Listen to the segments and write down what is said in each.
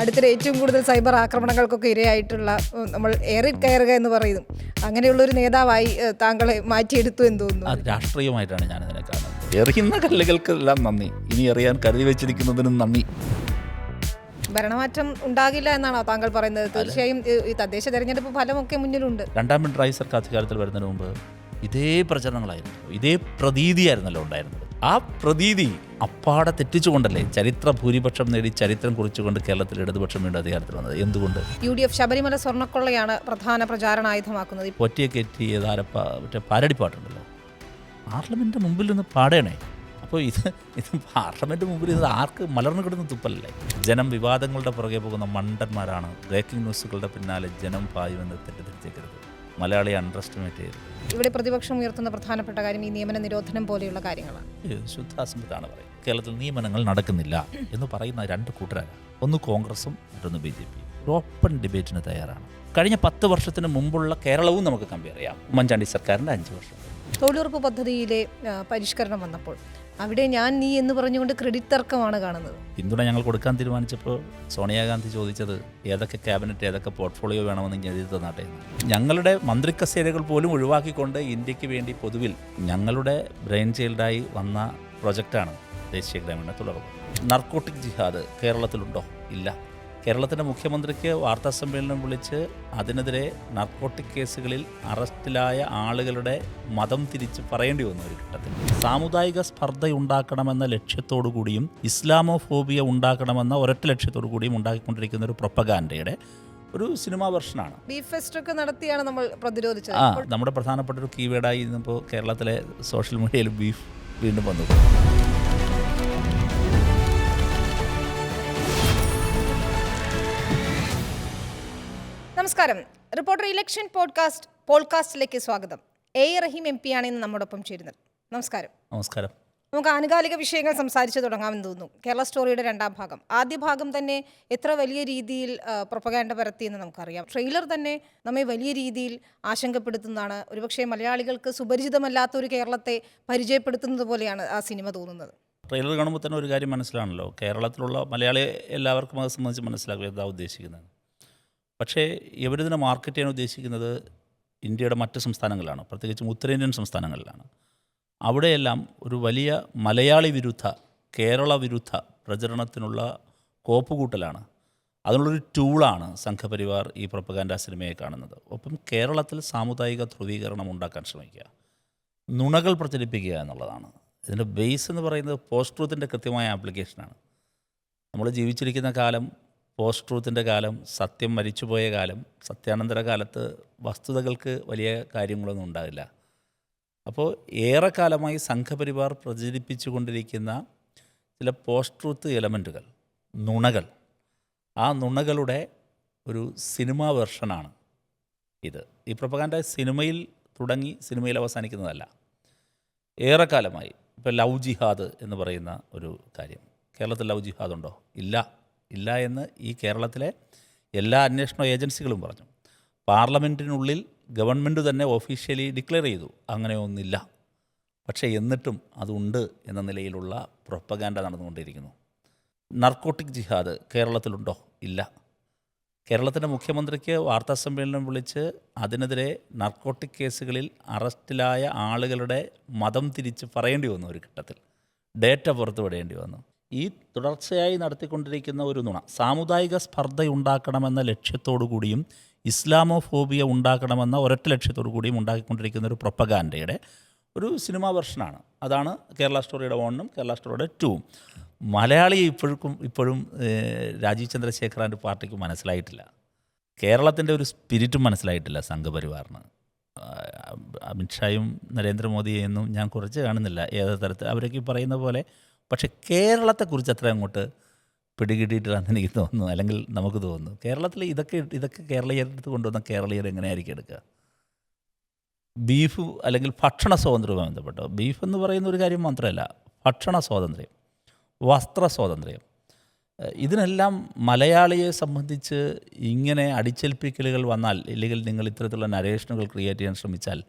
അടുത്തിടെ ഏറ്റവും കൂടുതൽ സൈബർ ആക്രമണങ്ങൾക്കൊക്കെ ഇരയായിട്ടുള്ള നമ്മൾ ഏറി കയറുക എന്ന് പറയുന്നു. അങ്ങനെയുള്ളൊരു നേതാവായി താങ്കളെ മാറ്റിയെടുത്തു എന്ന് തോന്നുന്നു. അത് രാഷ്ട്രീയമായിട്ടാണ് ഞാനതിനെ കാണുന്നത്. എറിയുന്ന കല്ലുകൾക്കെല്ലാം നന്ദി, ഇനി എറിയാൻ കരുതി വെച്ചിരിക്കുന്നതിനും നന്ദി. ഭരണമാറ്റം ഉണ്ടാകില്ല എന്നാണോ താങ്കൾ പറയുന്നത്? തീർച്ചയായും ഈ തദ്ദേശ തെരഞ്ഞെടുപ്പ് ഫലമൊക്കെ മുന്നിലുണ്ട്. രണ്ടാം പിണറായി സർക്കാർ അധികാരത്തിൽ വരുന്നതിന് മുമ്പ് ഇതേ പ്രചരണങ്ങളായിരുന്നു, ഇതേ പ്രതീതിയായിരുന്നല്ലോ ഉണ്ടായിരുന്നത്. ആ പ്രതീതി അപ്പാടെ തെറ്റിച്ചുകൊണ്ടല്ലേ ചരിത്ര ഭൂരിപക്ഷം നേടി ചരിത്രം കുറിച്ചുകൊണ്ട് കേരളത്തിൽ ഇടതുപക്ഷം വീണ്ടും അധികാരത്തിൽ വന്നത്. എന്തുകൊണ്ട്? UDF ശബരിമല സ്വർണ്ണക്കൊള്ളയാണ് പ്രധാന പ്രചാരണായുധമാക്കുന്നത്. ഒറ്റയെക്കറ്റി മറ്റേ പാരടിപ്പാട്ടുണ്ടല്ലോ, പാർലമെൻറ്റിൻ്റെ മുമ്പിൽ നിന്ന് പാടേണേ. അപ്പോൾ ഇത് പാർലമെൻറ്റ് മുമ്പിൽ ഇത് ആർക്ക് മലർന്നു കിടന്ന് തുപ്പലല്ലേ? ജനം വിവാദങ്ങളുടെ പുറകെ പോകുന്ന മണ്ടന്മാരാണ്. ബ്രേക്കിംഗ് ന്യൂസുകളുടെ പിന്നാലെ ജനം പായുമെന്ന് തെറ്റിദ്ധരിച്ചേക്കരുത്. മലയാളിയെ അണ്ടർ എസ്റ്റിമേറ്റ് ചെയ്യരുത്. ഇവിടെ പ്രതിപക്ഷം ഉയർത്തുന്ന പ്രധാനപ്പെട്ട കാര്യം ഈ നിയമന നിരോധനം പോലെയുള്ള കാര്യങ്ങളാണ്. ശുദ്ധാസംബന്ധാണ് പറയുന്നത്. കേരളത്തിൽ നിയമനങ്ങൾ നടക്കുന്നില്ല എന്ന് പറയുന്ന രണ്ട് കൂട്ടരാണ്. ഒന്ന് കോൺഗ്രസും മറ്റൊന്ന് BJP. ഒരു ഓപ്പൺ ഡിബേറ്റിന് തയ്യാറാണ്. കഴിഞ്ഞ 10 വർഷത്തിന് മുമ്പുള്ള കേരളവും നമുക്ക് കമ്പയർ ചെയ്യാം. ഉമ്മൻചാണ്ടി സർക്കാരിൻ്റെ 5 വർഷം. തൊഴിലുറപ്പ് പദ്ധതിയിലെ പരിഷ്കരണം വന്നപ്പോൾ അവിടെ ഞാൻ നീ എന്ന് പറഞ്ഞുകൊണ്ട് ക്രെഡിറ്റ് തർക്കമാണ് കാണുന്നത്. പിന്തുണ ഞങ്ങൾ കൊടുക്കാൻ തീരുമാനിച്ചപ്പോൾ സോണിയാഗാന്ധി ചോദിച്ചത് ഏതൊക്കെ ക്യാബിനറ്റ് ഏതൊക്കെ പോർട്ട്ഫോളിയോ വേണമെന്ന് എഴുതി തന്നാട്ടെ. ഞങ്ങളുടെ മന്ത്രിക്കസേരകൾ പോലും ഒഴിവാക്കിക്കൊണ്ട് ഇന്ത്യക്ക് വേണ്ടി പൊതുവിൽ ഞങ്ങളുടെ ബ്രെയിൻ ചൈൽഡായി വന്ന പ്രൊജക്റ്റാണ് ദേശീയ ഗ്രാമീണ തൊഴിലുറപ്പ്. നർക്കോട്ടിക് ജിഹാദ് കേരളത്തിലുണ്ടോ? ഇല്ല. കേരളത്തിൻ്റെ മുഖ്യമന്ത്രിക്ക് വാർത്താസമ്മേളനം വിളിച്ച് അതിനെതിരെ നർക്കോട്ടിക് കേസുകളിൽ അറസ്റ്റിലായ ആളുകളുടെ മതം തിരിച്ച് പറയേണ്ടി വന്നു ഒരു ഘട്ടത്തിൽ. സാമുദായിക സ്പർദ്ധയുണ്ടാക്കണമെന്ന ലക്ഷ്യത്തോടു കൂടിയും ഇസ്ലാമോഫോബിയ ഉണ്ടാക്കണമെന്ന ഒരൊറ്റ ലക്ഷ്യത്തോടു കൂടിയും ഉണ്ടാക്കിക്കൊണ്ടിരിക്കുന്ന ഒരു പ്രൊപ്പഗാൻഡയുടെ ഒരു സിനിമാ വെർഷനാണ്. ബീഫ് ഫെസ്റ്റ് ഒക്കെ നടത്തിയാണ് നമ്മൾ പ്രതിരോധിച്ചത്. നമ്മുടെ പ്രധാനപ്പെട്ട ഒരു കീവേഡായി ഇന്നിപ്പോൾ കേരളത്തിലെ സോഷ്യൽ മീഡിയയിൽ ബീഫ് വീണ്ടും വന്നു. നമസ്കാരം. റിപ്പോർട്ടർ ഇലക്ഷൻ പോഡ്കാസ്റ്റിലേക്ക് സ്വാഗതം. റഹീം MP ആണ് ഇന്ന് നമ്മോടൊപ്പം ചേരുന്നത്. നമസ്കാരം. നമസ്കാരം. നമുക്ക് ആനുകാലിക വിഷയങ്ങൾ സംസാരിച്ച് തുടങ്ങാമെന്ന് തോന്നുന്നു. കേരള സ്റ്റോറിയുടെ 2ാം ഭാഗം. ആദ്യ ഭാഗം തന്നെ എത്ര വലിയ രീതിയിൽ പ്രൊപ്പഗാൻഡ പരത്തിയെന്ന് നമുക്കറിയാം. ട്രെയിലർ തന്നെ നമ്മെ വലിയ രീതിയിൽ ആശങ്കപ്പെടുത്തുന്നതാണ്. ഒരുപക്ഷെ മലയാളികൾക്ക് സുപരിചിതമല്ലാത്ത ഒരു കേരളത്തെ പരിചയപ്പെടുത്തുന്നത് പോലെയാണ് ആ സിനിമ തോന്നുന്നത്. ട്രെയിലർ കാണുമ്പോൾ തന്നെ ഒരു കാര്യം മനസ്സിലാണല്ലോ, കേരളത്തിലുള്ള മലയാളി എല്ലാവർക്കും അത് സംബന്ധിച്ച് മനസ്സിലാക്കുക എന്താ ഉദ്ദേശിക്കുന്നത്. പക്ഷേ ഇവരിതിനെ മാർക്കറ്റ് ചെയ്യാൻ ഉദ്ദേശിക്കുന്നത് ഇന്ത്യയുടെ മറ്റ് സംസ്ഥാനങ്ങളിലാണ്, പ്രത്യേകിച്ചും ഉത്തരേന്ത്യൻ സംസ്ഥാനങ്ങളിലാണ്. അവിടെയെല്ലാം ഒരു വലിയ മലയാളി വിരുദ്ധ കേരള വിരുദ്ധ പ്രചരണത്തിനുള്ള കോപ്പുകൂട്ടലാണ്. അതിനുള്ളൊരു ടൂളാണ് സംഘപരിവാർ ഈ പ്രൊപ്പഗാൻഡ സിനിമയെ കാണുന്നത്. ഒപ്പം കേരളത്തിൽ സാമുദായിക ധ്രുവീകരണം ഉണ്ടാക്കാൻ ശ്രമിക്കുക, നുണകൾ പ്രചരിപ്പിക്കുക എന്നുള്ളതാണ്. ഇതിൻ്റെ ബേസ് എന്ന് പറയുന്നത് പോസ്റ്റ് ട്രൂത്തിൻ്റെ കൃത്യമായ ആപ്ലിക്കേഷനാണ്. നമ്മൾ ജീവിച്ചിരിക്കുന്ന കാലം പോസ്റ്റ് ട്രൂത്തിൻ്റെ കാലം, സത്യം മരിച്ചുപോയ കാലം, സത്യാനന്തര കാലത്ത് വസ്തുതകൾക്ക് വലിയ കാര്യങ്ങളൊന്നും ഉണ്ടാകില്ല. അപ്പോൾ ഏറെക്കാലമായി സംഘപരിവാർ പ്രചരിപ്പിച്ചു കൊണ്ടിരിക്കുന്ന ചില പോസ്റ്റ് ട്രൂത്ത് എലമെൻറ്റുകൾ, നുണകൾ, ആ നുണകളുടെ ഒരു സിനിമാ വെർഷനാണ് ഇത്. ഈ പ്രൊപ്പഗാൻഡ സിനിമയിൽ തുടങ്ങി സിനിമയിൽ അവസാനിക്കുന്നതല്ല. ഏറെക്കാലമായി ഇപ്പോൾ ലവ് ജിഹാദ് എന്ന് പറയുന്ന ഒരു കാര്യം, കേരളത്തിൽ ലവ് ജിഹാദ് ഉണ്ടോ? ഇല്ല എന്ന് ഈ കേരളത്തിലെ എല്ലാ അന്വേഷണ ഏജൻസികളും പറഞ്ഞു. പാർലമെൻറ്റിനുള്ളിൽ ഗവൺമെൻറ് തന്നെ ഒഫീഷ്യലി ഡിക്ലെയർ ചെയ്തു അങ്ങനെ ഒന്നില്ല. പക്ഷേ എന്നിട്ടും അതുണ്ട് എന്ന നിലയിലുള്ള പ്രൊപ്പഗാൻഡ നടന്നുകൊണ്ടിരിക്കുന്നു. നർക്കോട്ടിക് ജിഹാദ് കേരളത്തിലുണ്ടോ? ഇല്ല. കേരളത്തിൻ്റെ മുഖ്യമന്ത്രിക്ക് വാർത്താസമ്മേളനം വിളിച്ച് അതിനെതിരെ നർക്കോട്ടിക് കേസുകളിൽ അറസ്റ്റിലായ ആളുകളുടെ മതം തിരിച്ച് പറയേണ്ടി വന്നു ഒരു ഘട്ടത്തിൽ. ഡേറ്റ പുറത്തുവിടേണ്ടി വന്നു. ഈ തുടർച്ചയായി നടത്തിക്കൊണ്ടിരിക്കുന്ന ഒരു നുണ, സാമുദായിക സ്പർദ്ധയുണ്ടാക്കണമെന്ന ലക്ഷ്യത്തോടു കൂടിയും ഇസ്ലാമോഫോബിയ ഉണ്ടാക്കണമെന്ന ഒരൊറ്റ ലക്ഷ്യത്തോടു കൂടിയും ഉണ്ടാക്കിക്കൊണ്ടിരിക്കുന്ന ഒരു പ്രൊപ്പഗാൻഡയുടെ ഒരു സിനിമാ വെർഷനാണ്. അതാണ് കേരള സ്റ്റോറിയുടെ 1ഉം കേരള സ്റ്റോറിയുടെ 2ഉം. മലയാളി ഇപ്പോഴും രാജീവ് ചന്ദ്രശേഖറിൻ്റെ പാർട്ടിക്ക് മനസ്സിലായിട്ടില്ല. കേരളത്തിൻ്റെ ഒരു സ്പിരിറ്റും മനസ്സിലായിട്ടില്ല സംഘപരിവാറിന്. അമിത്ഷായും നരേന്ദ്രമോദിയെന്നും ഞാൻ കുറച്ച് കാണുന്നില്ല ഏത് തരത്തിൽ അവരൊക്കെ പറയുന്ന പോലെ. പക്ഷേ കേരളത്തെക്കുറിച്ച് അത്ര അങ്ങോട്ട് പിടികിട്ടിയിട്ടില്ലെന്ന് എനിക്ക് തോന്നുന്നു, അല്ലെങ്കിൽ നമുക്ക് തോന്നുന്നു. കേരളത്തിൽ ഇതൊക്കെ കേരളീയരെടുത്ത് കൊണ്ടുവന്ന കേരളീയർ എങ്ങനെയായിരിക്കും എടുക്കുക? ബീഫ് അല്ലെങ്കിൽ ഭക്ഷണ സ്വാതന്ത്ര്യവുമായി ബന്ധപ്പെട്ടോ, ബീഫ് എന്ന് പറയുന്ന ഒരു കാര്യം മാത്രമല്ല, ഭക്ഷണ സ്വാതന്ത്ര്യം, വസ്ത്ര സ്വാതന്ത്ര്യം, ഇതിനെല്ലാം മലയാളിയെ സംബന്ധിച്ച് ഇങ്ങനെ അടിച്ചേൽപ്പിക്കലുകൾ വന്നാൽ, ഇല്ലെങ്കിൽ നിങ്ങൾ ഇത്തരത്തിലുള്ള നരേഷനുകൾ ക്രിയേറ്റ് ചെയ്യാൻ ശ്രമിച്ചാൽ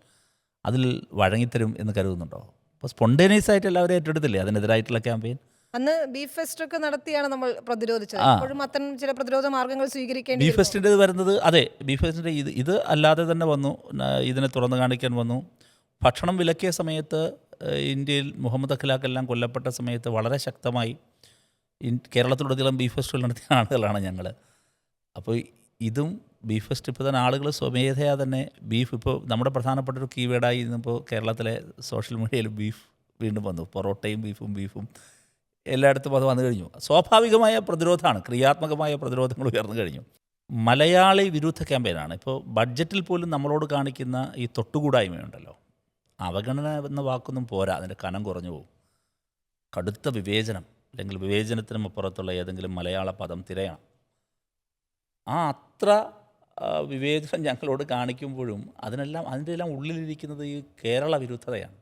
അതിൽ വഴങ്ങിത്തരും എന്ന് കരുതുന്നുണ്ടോ? അപ്പോൾ സ്പോണ്ടേനിയസ് ആയിട്ട് എല്ലാവരും ഏറ്റെടുത്തില്ലേ അതിനെതിരായിട്ടുള്ള ക്യാമ്പയിൻ? അന്ന് ബീഫ് ഫെസ്റ്റ് ഒക്കെ നടത്തിയാണ് നമ്മൾ പ്രതിരോധിച്ചത്. ഇപ്പോഴും അത്തരം ചില പ്രതിരോധ മാർഗങ്ങൾ സ്വീകരിക്കേണ്ടി ബീഫ് ഫെസ്റ്റിൻ്റെ വരുന്നത് അതെ, ബീഫ് ഫെസ്റ്റിൻ്റെ ഇത് അല്ലാതെ തന്നെ വന്നു. ഇതിനെ തുറന്നു കാണിക്കാൻ വന്നു. ഭക്ഷണം വിലക്കിയ സമയത്ത് ഇന്ത്യയിൽ മുഹമ്മദ് അഖ്ലാഖെല്ലാം കൊല്ലപ്പെട്ട സമയത്ത് വളരെ ശക്തമായി കേരളത്തിലുടനീളം ബീഫ് ഫെസ്റ്റിവൽ നടത്തിയ ആളുകളാണ് ഞങ്ങൾ. അപ്പോൾ ഇതും ബീഫ് ഫെസ്റ്റ് ഇപ്പോൾ തന്നെ ആളുകൾ സ്വമേധയാ തന്നെ ബീഫ്, ഇപ്പോൾ നമ്മുടെ പ്രധാനപ്പെട്ട ഒരു കീവേഡായി ഇന്നിപ്പോൾ കേരളത്തിലെ സോഷ്യൽ മീഡിയയിൽ ബീഫ് വീണ്ടും വന്നു. പൊറോട്ടയും ബീഫും എല്ലായിടത്തും അത് വന്നു കഴിഞ്ഞു. സ്വാഭാവികമായ പ്രതിരോധമാണ്, ക്രിയാത്മകമായ പ്രതിരോധങ്ങൾ ഉയർന്നു കഴിഞ്ഞു. മലയാളി വിരുദ്ധ ക്യാമ്പയിനാണ്. ഇപ്പോൾ ബഡ്ജറ്റിൽ പോലും നമ്മളോട് കാണിക്കുന്ന ഈ തൊട്ടുകൂടായ്മയുണ്ടല്ലോ, അവഗണന എന്ന വാക്കൊന്നും പോരാ, അതിൻ്റെ കനം കുറഞ്ഞു പോകും. കടുത്ത വിവേചനം അല്ലെങ്കിൽ വിവേചനത്തിനും അപ്പുറത്തുള്ള ഏതെങ്കിലും മലയാള പദം തിരയണം. അത്ര വിവേചനം ഞങ്ങളോട് കാണിക്കുമ്പോഴും അതിൻ്റെ എല്ലാം ഉള്ളിലിരിക്കുന്നത് ഈ കേരള വിരുദ്ധതയാണ്.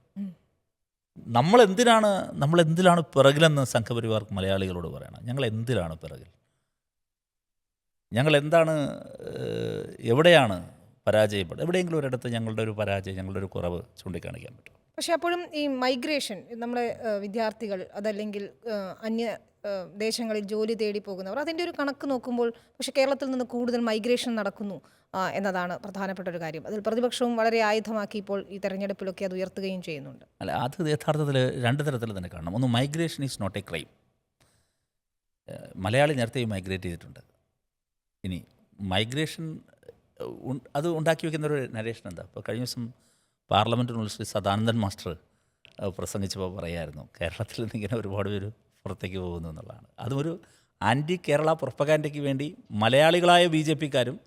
നമ്മളെന്തിലാണ് പിറകിലെന്ന് സംഘപരിവാർക്ക് മലയാളികളോട് പറയണം. ഞങ്ങൾ എന്തിലാണ് പിറകിൽ? ഞങ്ങൾ എന്താണ്, എവിടെയാണ് പരാജയപ്പെടുന്നത്? എവിടെയെങ്കിലും ഒരിടത്ത് ഞങ്ങളുടെ ഒരു പരാജയം, ഞങ്ങളുടെ ഒരു കുറവ് ചൂണ്ടിക്കാണിക്കാൻ പറ്റും. പക്ഷെ അപ്പോഴും ഈ മൈഗ്രേഷൻ, നമ്മുടെ വിദ്യാർത്ഥികൾ അതല്ലെങ്കിൽ അന്യ ദേശങ്ങളിൽ ജോലി തേടി പോകുന്നവർ, അതിൻ്റെ ഒരു കണക്ക് നോക്കുമ്പോൾ പക്ഷേ കേരളത്തിൽ നിന്ന് കൂടുതൽ മൈഗ്രേഷൻ നടക്കുന്നു എന്നതാണ് പ്രധാനപ്പെട്ട ഒരു കാര്യം. അതിൽ പ്രതിപക്ഷവും വളരെ ആയുധമാക്കി ഇപ്പോൾ ഈ തെരഞ്ഞെടുപ്പിലൊക്കെ അത് ഉയർത്തുകയും ചെയ്യുന്നുണ്ട്. അല്ല, അത് യഥാർത്ഥത്തിൽ രണ്ട് തരത്തിൽ തന്നെ കാണണം. ഒന്ന്, migration is not a crime. Malayali നേരത്തെ മൈഗ്രേറ്റ് ചെയ്തിട്ടുണ്ട്. ഇനി മൈഗ്രേഷൻ അത് ഉണ്ടാക്കി വയ്ക്കുന്നൊരു നരേഷൻ എന്താ? ഇപ്പോൾ കഴിഞ്ഞ ദിവസം പാർലമെൻറ്റിനുള്ളിൽ ശ്രീ സദാനന്ദൻ മാസ്റ്റർ പ്രസംഗിച്ചപ്പോൾ പറയായിരുന്നു, കേരളത്തിൽ നിന്ന് ഇങ്ങനെ ഒരുപാട് പേര് പുറത്തേക്ക് പോകുന്നു എന്നുള്ളതാണ്. അതും ഒരു ആൻറ്റി കേരള പ്രൊപ്പഗാൻഡയ്ക്ക് വേണ്ടി മലയാളികളായ BJP-ക്കാരും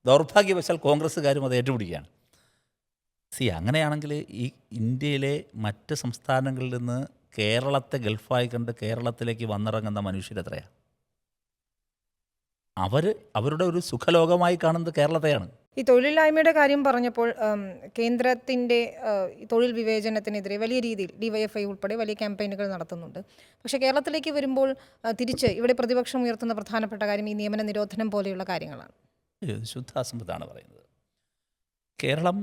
ദൗർഭാഗ്യവശാൽ കോൺഗ്രസ്സുകാരും അത് ഏറ്റുപിടിക്കുകയാണ്. അങ്ങനെയാണെങ്കിൽ ഈ ഇന്ത്യയിലെ മറ്റ് സംസ്ഥാനങ്ങളിൽ നിന്ന് കേരളത്തെ ഗൾഫായി കണ്ട് കേരളത്തിലേക്ക് വന്നിറങ്ങുന്ന മനുഷ്യരെത്രയാണ്? അവരുടെ ഒരു സുഖലോകമായി കാണുന്നത് കേരളത്തെയാണ്. ഈ തൊഴിലില്ലായ്മയുടെ കാര്യം പറഞ്ഞപ്പോൾ കേന്ദ്രത്തിൻ്റെ തൊഴിൽ വിവേചനത്തിനെതിരെ വലിയ രീതിയിൽ DYFI ഉൾപ്പെടെ വലിയ ക്യാമ്പയിനുകൾ നടത്തുന്നുണ്ട്. പക്ഷേ കേരളത്തിലേക്ക് വരുമ്പോൾ തിരിച്ച് ഇവിടെ പ്രതിപക്ഷം ഉയർത്തുന്ന പ്രധാനപ്പെട്ട കാര്യം ഈ നിയമന നിരോധനം പോലെയുള്ള കാര്യങ്ങളാണ്. ശുദ്ധാസംബന്ധമാണ് പറയുന്നത്. കേരളം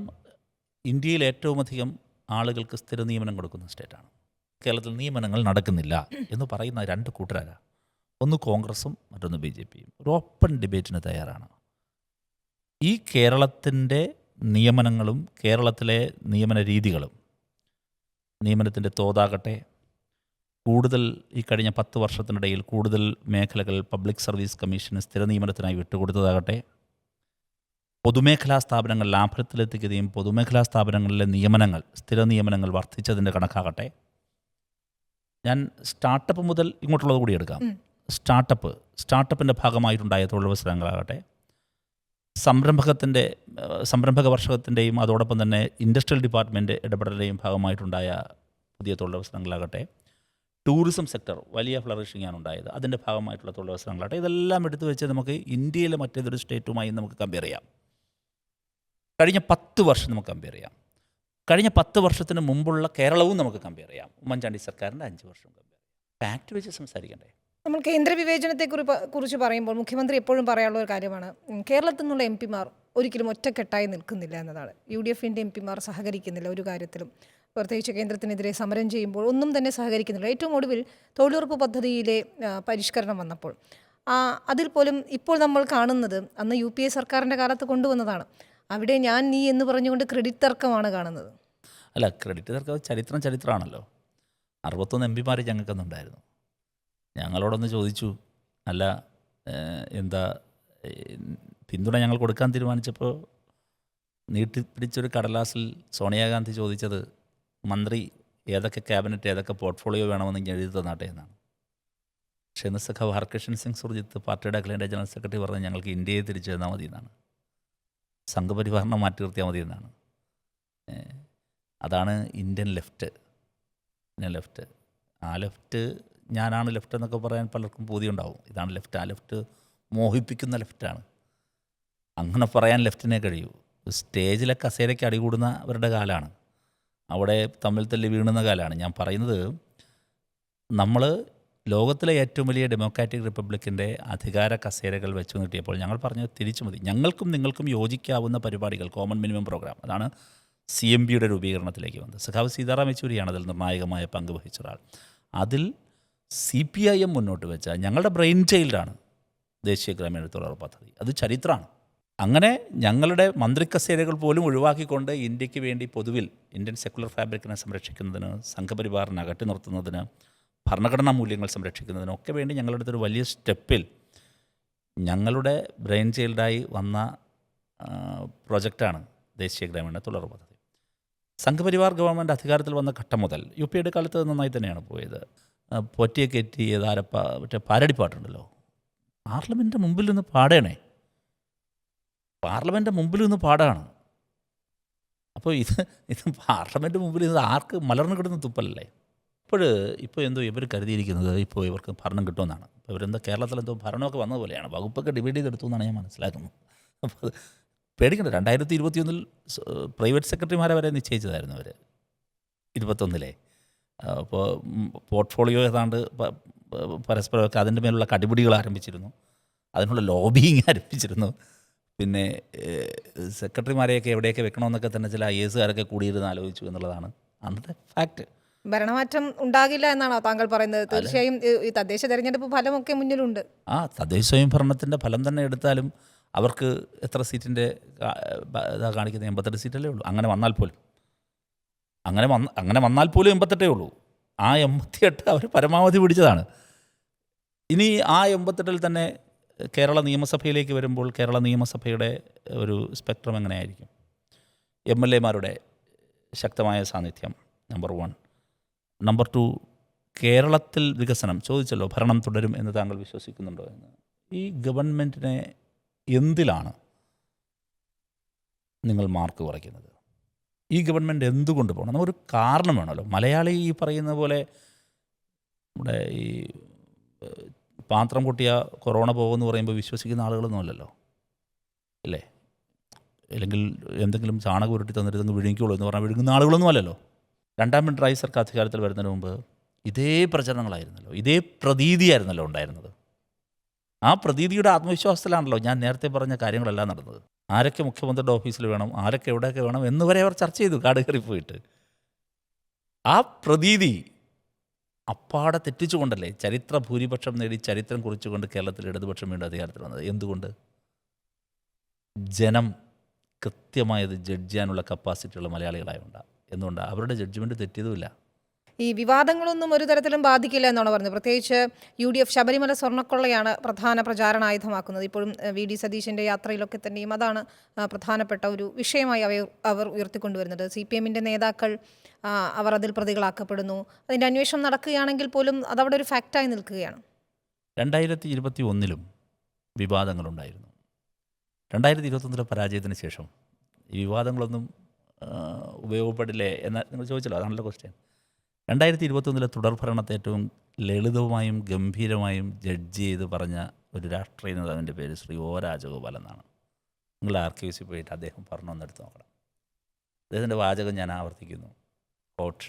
ഇന്ത്യയിൽ ഏറ്റവും അധികം ആളുകൾക്ക് സ്ഥിര നിയമനം കൊടുക്കുന്ന സ്റ്റേറ്റാണ്. കേരളത്തിൽ നിയമനങ്ങൾ നടക്കുന്നില്ല എന്ന് പറയുന്ന രണ്ട് കൂട്ടരാണ്. ഒന്ന് കോൺഗ്രസും മറ്റൊന്ന് BJP-യും. ഒരു ഓപ്പൺ ഡിബേറ്റിന് തയ്യാറാണ്. ഈ കേരളത്തിൻ്റെ നിയമനങ്ങളും കേരളത്തിലെ നിയമന രീതികളും, നിയമനത്തിൻ്റെ തോതാകട്ടെ, കൂടുതൽ ഈ കഴിഞ്ഞ 10 വർഷത്തിനിടയിൽ കൂടുതൽ മേഖലകൾ പബ്ലിക് സർവീസ് കമ്മീഷന് സ്ഥിര നിയമനത്തിനായി വിട്ടുകൊടുത്തതാകട്ടെ, പൊതുമേഖലാ സ്ഥാപനങ്ങൾ ലാഭത്തിലെത്തിക്കുകയും പൊതുമേഖലാ സ്ഥാപനങ്ങളിലെ നിയമനങ്ങൾ, സ്ഥിര നിയമനങ്ങൾ വർദ്ധിച്ചതിൻ്റെ കണക്കാകട്ടെ, ഞാൻ സ്റ്റാർട്ടപ്പ് മുതൽ ഇങ്ങോട്ടുള്ളത് കൂടി എടുക്കാം. സ്റ്റാർട്ടപ്പിൻ്റെ ഭാഗമായിട്ടുണ്ടായ തൊഴിലവസരങ്ങളാകട്ടെ, സംരംഭക വർഷത്തിൻ്റെയും അതോടൊപ്പം തന്നെ ഇൻഡസ്ട്രിയൽ ഡിപ്പാർട്ട്മെൻറ്റ് ഇടപെടലിൻ്റെയും ഭാഗമായിട്ടുണ്ടായ പുതിയ തൊഴിലവസരങ്ങളാകട്ടെ, ടൂറിസം സെക്ടർ വലിയ ഫ്ലറിഷിംഗ് ആണ് ഉണ്ടായത്, അതിൻ്റെ ഭാഗമായിട്ടുള്ള തൊഴിലവസരങ്ങളാകട്ടെ, ഇതെല്ലാം എടുത്തു വെച്ച് നമുക്ക് ഇന്ത്യയിലെ മറ്റേതൊരു സ്റ്റേറ്റുമായി നമുക്ക് കമ്പയർ ചെയ്യാം. കഴിഞ്ഞ 10 വർഷം നമുക്ക് കമ്പയർ ചെയ്യാം. കഴിഞ്ഞ 10 വർഷത്തിന് മുമ്പുള്ള കേരളവും നമുക്ക് കമ്പയർ ചെയ്യാം. ഉമ്മൻചാണ്ടി സർക്കാരിൻ്റെ 5 വർഷം കമ്പയർ ചെയ്യാം. ഫാക്ട് വെച്ച് സംസാരിക്കണ്ടേ? നമ്മൾ കേന്ദ്ര വിവേചനത്തെക്കുറിച്ച് പറയുമ്പോൾ മുഖ്യമന്ത്രി എപ്പോഴും പറയാനുള്ള ഒരു കാര്യമാണ്, കേരളത്തിൽ നിന്നുള്ള MP-മാർ ഒരിക്കലും ഒറ്റക്കെട്ടായി നിൽക്കുന്നില്ല എന്നതാണ്. UDF-ൻ്റെ MP-മാർ സഹകരിക്കുന്നില്ല ഒരു കാര്യത്തിലും. പ്രത്യേകിച്ച് കേന്ദ്രത്തിനെതിരെ സമരം ചെയ്യുമ്പോൾ ഒന്നും തന്നെ സഹകരിക്കുന്നില്ല. ഏറ്റവും ഒടുവിൽ തൊഴിലുറപ്പ് പദ്ധതിയിലെ പരിഷ്കരണം വന്നപ്പോൾ അതിൽ പോലും ഇപ്പോൾ നമ്മൾ കാണുന്നത് അന്ന് UPA സർക്കാരിൻ്റെ കാലത്ത് കൊണ്ടുവന്നതാണ്. അവിടെ ഞാൻ നീ എന്ന് പറഞ്ഞുകൊണ്ട് ക്രെഡിറ്റ് തർക്കമാണ് കാണുന്നത്. അല്ല, ക്രെഡിറ്റ് തർക്കം ചരിത്രമാണല്ലോ. 61 MP-മാർ ഞങ്ങൾക്കൊന്നുണ്ടായിരുന്നു. ഞങ്ങളോടൊന്ന് ചോദിച്ചു, അല്ല എന്താ പിന്തുണ ഞങ്ങൾ കൊടുക്കാൻ തീരുമാനിച്ചപ്പോൾ നീട്ടിപ്പിടിച്ചൊരു കടലാസിൽ സോണിയാഗാന്ധി ചോദിച്ചത്, മന്ത്രി ഏതൊക്കെ ക്യാബിനറ്റ് ഏതൊക്കെ പോർട്ട്ഫോളിയോ വേണമെന്ന് ഇങ്ങനെ എഴുതി തന്നാട്ടെ എന്നാണ്. പക്ഷേ ഇന്ന് സഖാവ് ഹർകിഷൻ സിംഗ് സുർജിത്ത് പാർട്ടിയുടെ അഖിലേന്ത്യാ ജനറൽ സെക്രട്ടറി പറഞ്ഞ് ഞങ്ങൾക്ക് ഇന്ത്യയെ തിരിച്ചു തന്നാൽ മതി എന്നാണ്, സംഘപരിവാറിനെ മാറ്റി നിർത്തിയാൽ മതി എന്നാണ്. അതാണ് ഇന്ത്യൻ ലെഫ്റ്റ്. ആ ലെഫ്റ്റ് ഞാനാണ് ലെഫ്റ്റ് എന്നൊക്കെ പറയാൻ പലർക്കും പൂതിയുണ്ടാവും. ഇതാണ് ലെഫ്റ്റ്. ആ ലെഫ്റ്റ് മോഹിപ്പിക്കുന്ന ലെഫ്റ്റാണ്. അങ്ങനെ പറയാൻ ലെഫ്റ്റിനെ കഴിയൂ. സ്റ്റേജിലെ കസേരയ്ക്ക് അടികൂടുന്നവരുടെ കാലമാണ്, അവിടെ തമ്മിൽ തല്ലി വീണുന്ന കാലമാണ്. ഞാൻ പറയുന്നത്, നമ്മൾ ലോകത്തിലെ ഏറ്റവും വലിയ ഡെമോക്രാറ്റിക് റിപ്പബ്ലിക്കിൻ്റെ അധികാര കസേരകൾ വെച്ചു നീട്ടിയപ്പോൾ ഞങ്ങൾ പറഞ്ഞത് തിരിച്ചു മതി, ഞങ്ങൾക്കും നിങ്ങൾക്കും യോജിക്കാവുന്ന പരിപാടികൾ, കോമൺ മിനിമം പ്രോഗ്രാം, അതാണ് CMB-യുടെ രൂപീകരണത്തിലേക്ക് വന്നത്. സഖാവ് സീതാറാം യെച്ചൂരിയാണ് അതിൽ നിർണായകമായ പങ്ക് വഹിച്ച ഒരാൾ. അതിൽ CPIM മുന്നോട്ട് വെച്ച ഞങ്ങളുടെ ബ്രെയിൻ ചൈൽഡാണ് ദേശീയ ഗ്രാമീണ തൊഴിലുറപ്പ് പദ്ധതി. അത് ചരിത്രമാണ്. അങ്ങനെ ഞങ്ങളുടെ മന്ത്രി കസേരകൾ പോലും ഒഴിവാക്കിക്കൊണ്ട് ഇന്ത്യക്ക് വേണ്ടി പൊതുവിൽ ഇന്ത്യൻ സെക്കുലർ ഫാബ്രിക്കിനെ സംരക്ഷിക്കുന്നതിന്, സംഘപരിവാറിനെ അകറ്റി നിർത്തുന്നതിന്, ഭരണഘടനാ മൂല്യങ്ങൾ സംരക്ഷിക്കുന്നതിനൊക്കെ വേണ്ടി ഞങ്ങളുടെ അടുത്തൊരു വലിയ സ്റ്റെപ്പിൽ ഞങ്ങളുടെ ബ്രെയിൻ ചൈൽഡായി വന്ന പ്രോജക്റ്റാണ് ദേശീയ ഗ്രാമീണ തൊഴിലുറപ്പ് പദ്ധതി. സംഘപരിവാർ ഗവൺമെൻറ് അധികാരത്തിൽ വന്ന ഘട്ടം മുതൽ UPA കാലത്ത് നന്നായി തന്നെയാണ് പോയത്. പൊറ്റിയെ കയറ്റി ഏതാരപ്പ മറ്റേ പാരടിപ്പാട്ടുണ്ടല്ലോ, പാർലമെൻറ്റിൻ്റെ മുമ്പിൽ നിന്ന് പാടണേ, പാർലമെൻറ്റിൻ്റെ മുമ്പിൽ നിന്ന് പാടാണ്. അപ്പോൾ ഇത് പാർലമെൻറ്റ് മുമ്പിൽ ഇത് ആർക്ക് മലർന്നു കിടന്ന് തുപ്പലല്ലേ. ഇപ്പോൾ എന്തോ ഇവർ കരുതിയിരിക്കുന്നത് ഇപ്പോൾ ഇവർക്ക് ഭരണം കിട്ടുമെന്നാണ്. ഇപ്പോൾ ഇവരെന്തോ കേരളത്തിലെന്തോ ഭരണമൊക്കെ വന്നതുപോലെയാണ്, വകുപ്പൊക്കെ ഡിവൈഡ് ചെയ്തെടുത്തു എന്നാണ് ഞാൻ മനസ്സിലാക്കുന്നത്. അപ്പോൾ അത് പേടിക്കണ്ട. 2021 പ്രൈവറ്റ് സെക്രട്ടറിമാരെ വരെ നിശ്ചയിച്ചതായിരുന്നു അവർ 21. അപ്പോൾ പോർട്ട്ഫോളിയോ ഏതാണ്ട് പരസ്പരമൊക്കെ അതിൻ്റെ മേലുള്ള കടിപിടികൾ ആരംഭിച്ചിരുന്നു, അതിനുള്ള ലോബിയിങ് ആരംഭിച്ചിരുന്നു. പിന്നെ സെക്രട്ടറിമാരെയൊക്കെ എവിടെയൊക്കെ വെക്കണമെന്നൊക്കെ തന്നെ ചില IASകാരൊക്കെ കൂടിയിരുന്ന് ആലോചിച്ചു എന്നുള്ളതാണ് അന്നത്തെ ഫാക്റ്റ്. ഭരണമാറ്റം ഉണ്ടാകില്ല എന്നാണോ താങ്കൾ പറയുന്നത്? തീർച്ചയായും ഈ തദ്ദേശ തെരഞ്ഞെടുപ്പ് ഫലമൊക്കെ മുന്നിലുണ്ട്. തദ്ദേശ സ്വയംഭരണത്തിൻ്റെ ഫലം തന്നെ എടുത്താലും അവർക്ക് എത്ര സീറ്റിൻ്റെ ഇതാ കാണിക്കുന്നത്? 88 സീറ്റല്ലേ ഉള്ളൂ. അങ്ങനെ വന്നാൽ പോലും 88 ഉള്ളൂ. ആ 88 അവർ പരമാവധി പിടിച്ചതാണ്. ഇനി ആ 88 തന്നെ കേരള നിയമസഭയിലേക്ക് വരുമ്പോൾ കേരള നിയമസഭയുടെ ഒരു സ്പെക്ട്രം എങ്ങനെയായിരിക്കും? MLAമാരുടെ ശക്തമായ സാന്നിധ്യം നമ്പർ 1. നമ്പർ 2, കേരളത്തിൽ വികസനം. ചോദിച്ചല്ലോ, ഭരണം തുടരും എന്ന് താങ്കൾ വിശ്വസിക്കുന്നുണ്ടോ എന്ന്. ഈ ഗവൺമെൻറ്റിനെ എന്തിലാണ് നിങ്ങൾ മാർക്ക് കുറയ്ക്കുന്നത്? ഈ ഗവൺമെൻറ് എന്തുകൊണ്ട് പോകണം? നമുക്കൊരു കാരണം വേണമല്ലോ. മലയാളി ഈ പറയുന്ന പോലെ നമ്മുടെ ഈ പാത്രം പൊട്ടിയ കൊറോണ പോകുമെന്ന് പറയുമ്പോൾ വിശ്വസിക്കുന്ന ആളുകളൊന്നുമല്ലല്ലോ, ഇല്ലേ? അല്ലെങ്കിൽ എന്തെങ്കിലും ചാണകം ഉരുട്ടി തന്നിട്ട് ഇതങ്ങ് വിഴുങ്ങിക്കോളൂ എന്ന് പറഞ്ഞാൽ വിഴുങ്ങുന്ന ആളുകളൊന്നും അല്ലല്ലോ. 2ാം പിണറായി സർക്കാർ അധികാരത്തിൽ വരുന്നതിന് മുമ്പ് ഇതേ പ്രചരണങ്ങളായിരുന്നല്ലോ, ഇതേ പ്രതീതിയായിരുന്നല്ലോ ഉണ്ടായിരുന്നത്. ആ പ്രതീതിയുടെ ആത്മവിശ്വാസത്തിലാണല്ലോ ഞാൻ നേരത്തെ പറഞ്ഞ കാര്യങ്ങളെല്ലാം നടന്നത്. ആരൊക്കെ മുഖ്യമന്ത്രിയുടെ ഓഫീസിൽ വേണം, ആരൊക്കെ എവിടെയൊക്കെ വേണം എന്നുവരെ അവർ ചർച്ച ചെയ്തു കാട് കയറി പോയിട്ട്. ആ പ്രതീതി അപ്പാടെ തെറ്റിച്ചുകൊണ്ടല്ലേ ചരിത്ര ഭൂരിപക്ഷം നേടി ചരിത്രം കുറിച്ചുകൊണ്ട് കേരളത്തിൽ ഇടതുപക്ഷം വീണ്ടും അധികാരത്തിൽ വന്നത്. എന്തുകൊണ്ട്? ജനം കൃത്യമായത് ജഡ്ജ് ചെയ്യാനുള്ള കപ്പാസിറ്റിയുള്ള മലയാളികളായതുകൊണ്ടാണ്. എന്തുകൊണ്ടാണ്? അവരുടെ ജഡ്ജ്മെൻറ്റ് തെറ്റിയതുമില്ല. ഈ വിവാദങ്ങളൊന്നും ഒരു തരത്തിലും ബാധിക്കില്ല എന്നാണ് പറഞ്ഞത്. പ്രത്യേകിച്ച് UDF ശബരിമല സ്വർണ്ണക്കൊള്ളയാണ് പ്രധാന പ്രചാരണായുധമാക്കുന്നത്. ഇപ്പോഴും VD സതീശൻ്റെ യാത്രയിലൊക്കെ തന്നെയും അതാണ് പ്രധാനപ്പെട്ട ഒരു വിഷയമായി അവർ ഉയർത്തിക്കൊണ്ടുവരുന്നത്. CPMൻ്റെ നേതാക്കൾ അവർ അതിൽ പ്രതികളാക്കപ്പെടുന്നു. അതിൻ്റെ അന്വേഷണം നടക്കുകയാണെങ്കിൽ പോലും അതവിടെ ഒരു ഫാക്റ്റായി നിൽക്കുകയാണ്. 2021 വിവാദങ്ങളുണ്ടായിരുന്നു. 2021 പരാജയത്തിന് ശേഷം ഈ വിവാദങ്ങളൊന്നും ഉപയോഗപ്പെടില്ലേ എന്ന് നിങ്ങൾ ചോദിച്ചല്ലോ, അതാണല്ലോ ക്വസ്റ്റ്യൻ. 2021 തുടർഭരണത്തെ ഏറ്റവും ലളിതമായും ഗംഭീരമായും ജഡ്ജ് ചെയ്ത് പറഞ്ഞ ഒരു രാഷ്ട്രീയ നേതാവിൻ്റെ പേര് ശ്രീ O രാജഗോപാൽ എന്നാണ്. നിങ്ങൾ ആർക്കൈവ്സിൽ പോയിട്ട് അദ്ദേഹം പറഞ്ഞൊന്നെടുത്ത് നോക്കണം. അദ്ദേഹത്തിൻ്റെ വാചകം ഞാൻ ആവർത്തിക്കുന്നു. കോട്ട്: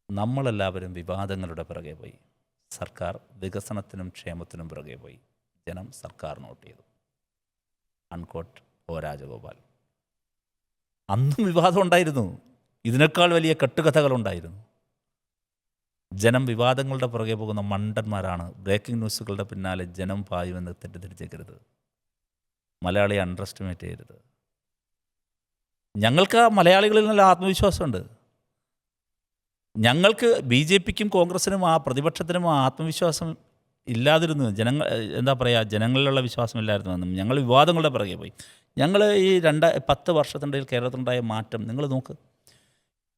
നമ്മളെല്ലാവരും വിവാദങ്ങളുടെ പിറകെ പോയി, സർക്കാർ വികസനത്തിനും ക്ഷേമത്തിനും പിറകെ പോയി, ജനം സർക്കാർ നോട്ട് ചെയ്തു. അൺകോട്ട് O രാജഗോപാൽ. അന്നും വിവാദം ഉണ്ടായിരുന്നു, ഇതിനേക്കാൾ വലിയ കെട്ടുകഥകളുണ്ടായിരുന്നു. ജനം വിവാദങ്ങളുടെ പുറകെ പോകുന്ന മണ്ടന്മാരാണ്. ബ്രേക്കിംഗ് ന്യൂസുകളുടെ പിന്നാലെ ജനം പായുമെന്ന് തെറ്റിദ്ധരിച്ചേക്കരുത്. മലയാളിയെ അണ്ടർ എസ്റ്റിമേറ്റ് ചെയ്യരുത്. ഞങ്ങൾക്ക് മലയാളികളിൽ നല്ല ആത്മവിശ്വാസമുണ്ട്. ഞങ്ങൾക്ക് BJPക്കും കോൺഗ്രസിനും പ്രതിപക്ഷത്തിനും ആത്മവിശ്വാസം ഇല്ലാതിരുന്നു. ജനങ്ങളിലുള്ള വിശ്വാസമില്ലായിരുന്നുവെന്നും ഞങ്ങൾ വിവാദങ്ങളുടെ പിറകെ പോയി. ഞങ്ങൾ ഈ 10 വർഷത്തിനിടയിൽ കേരളത്തിലുണ്ടായ മാറ്റം നിങ്ങൾ നോക്ക്.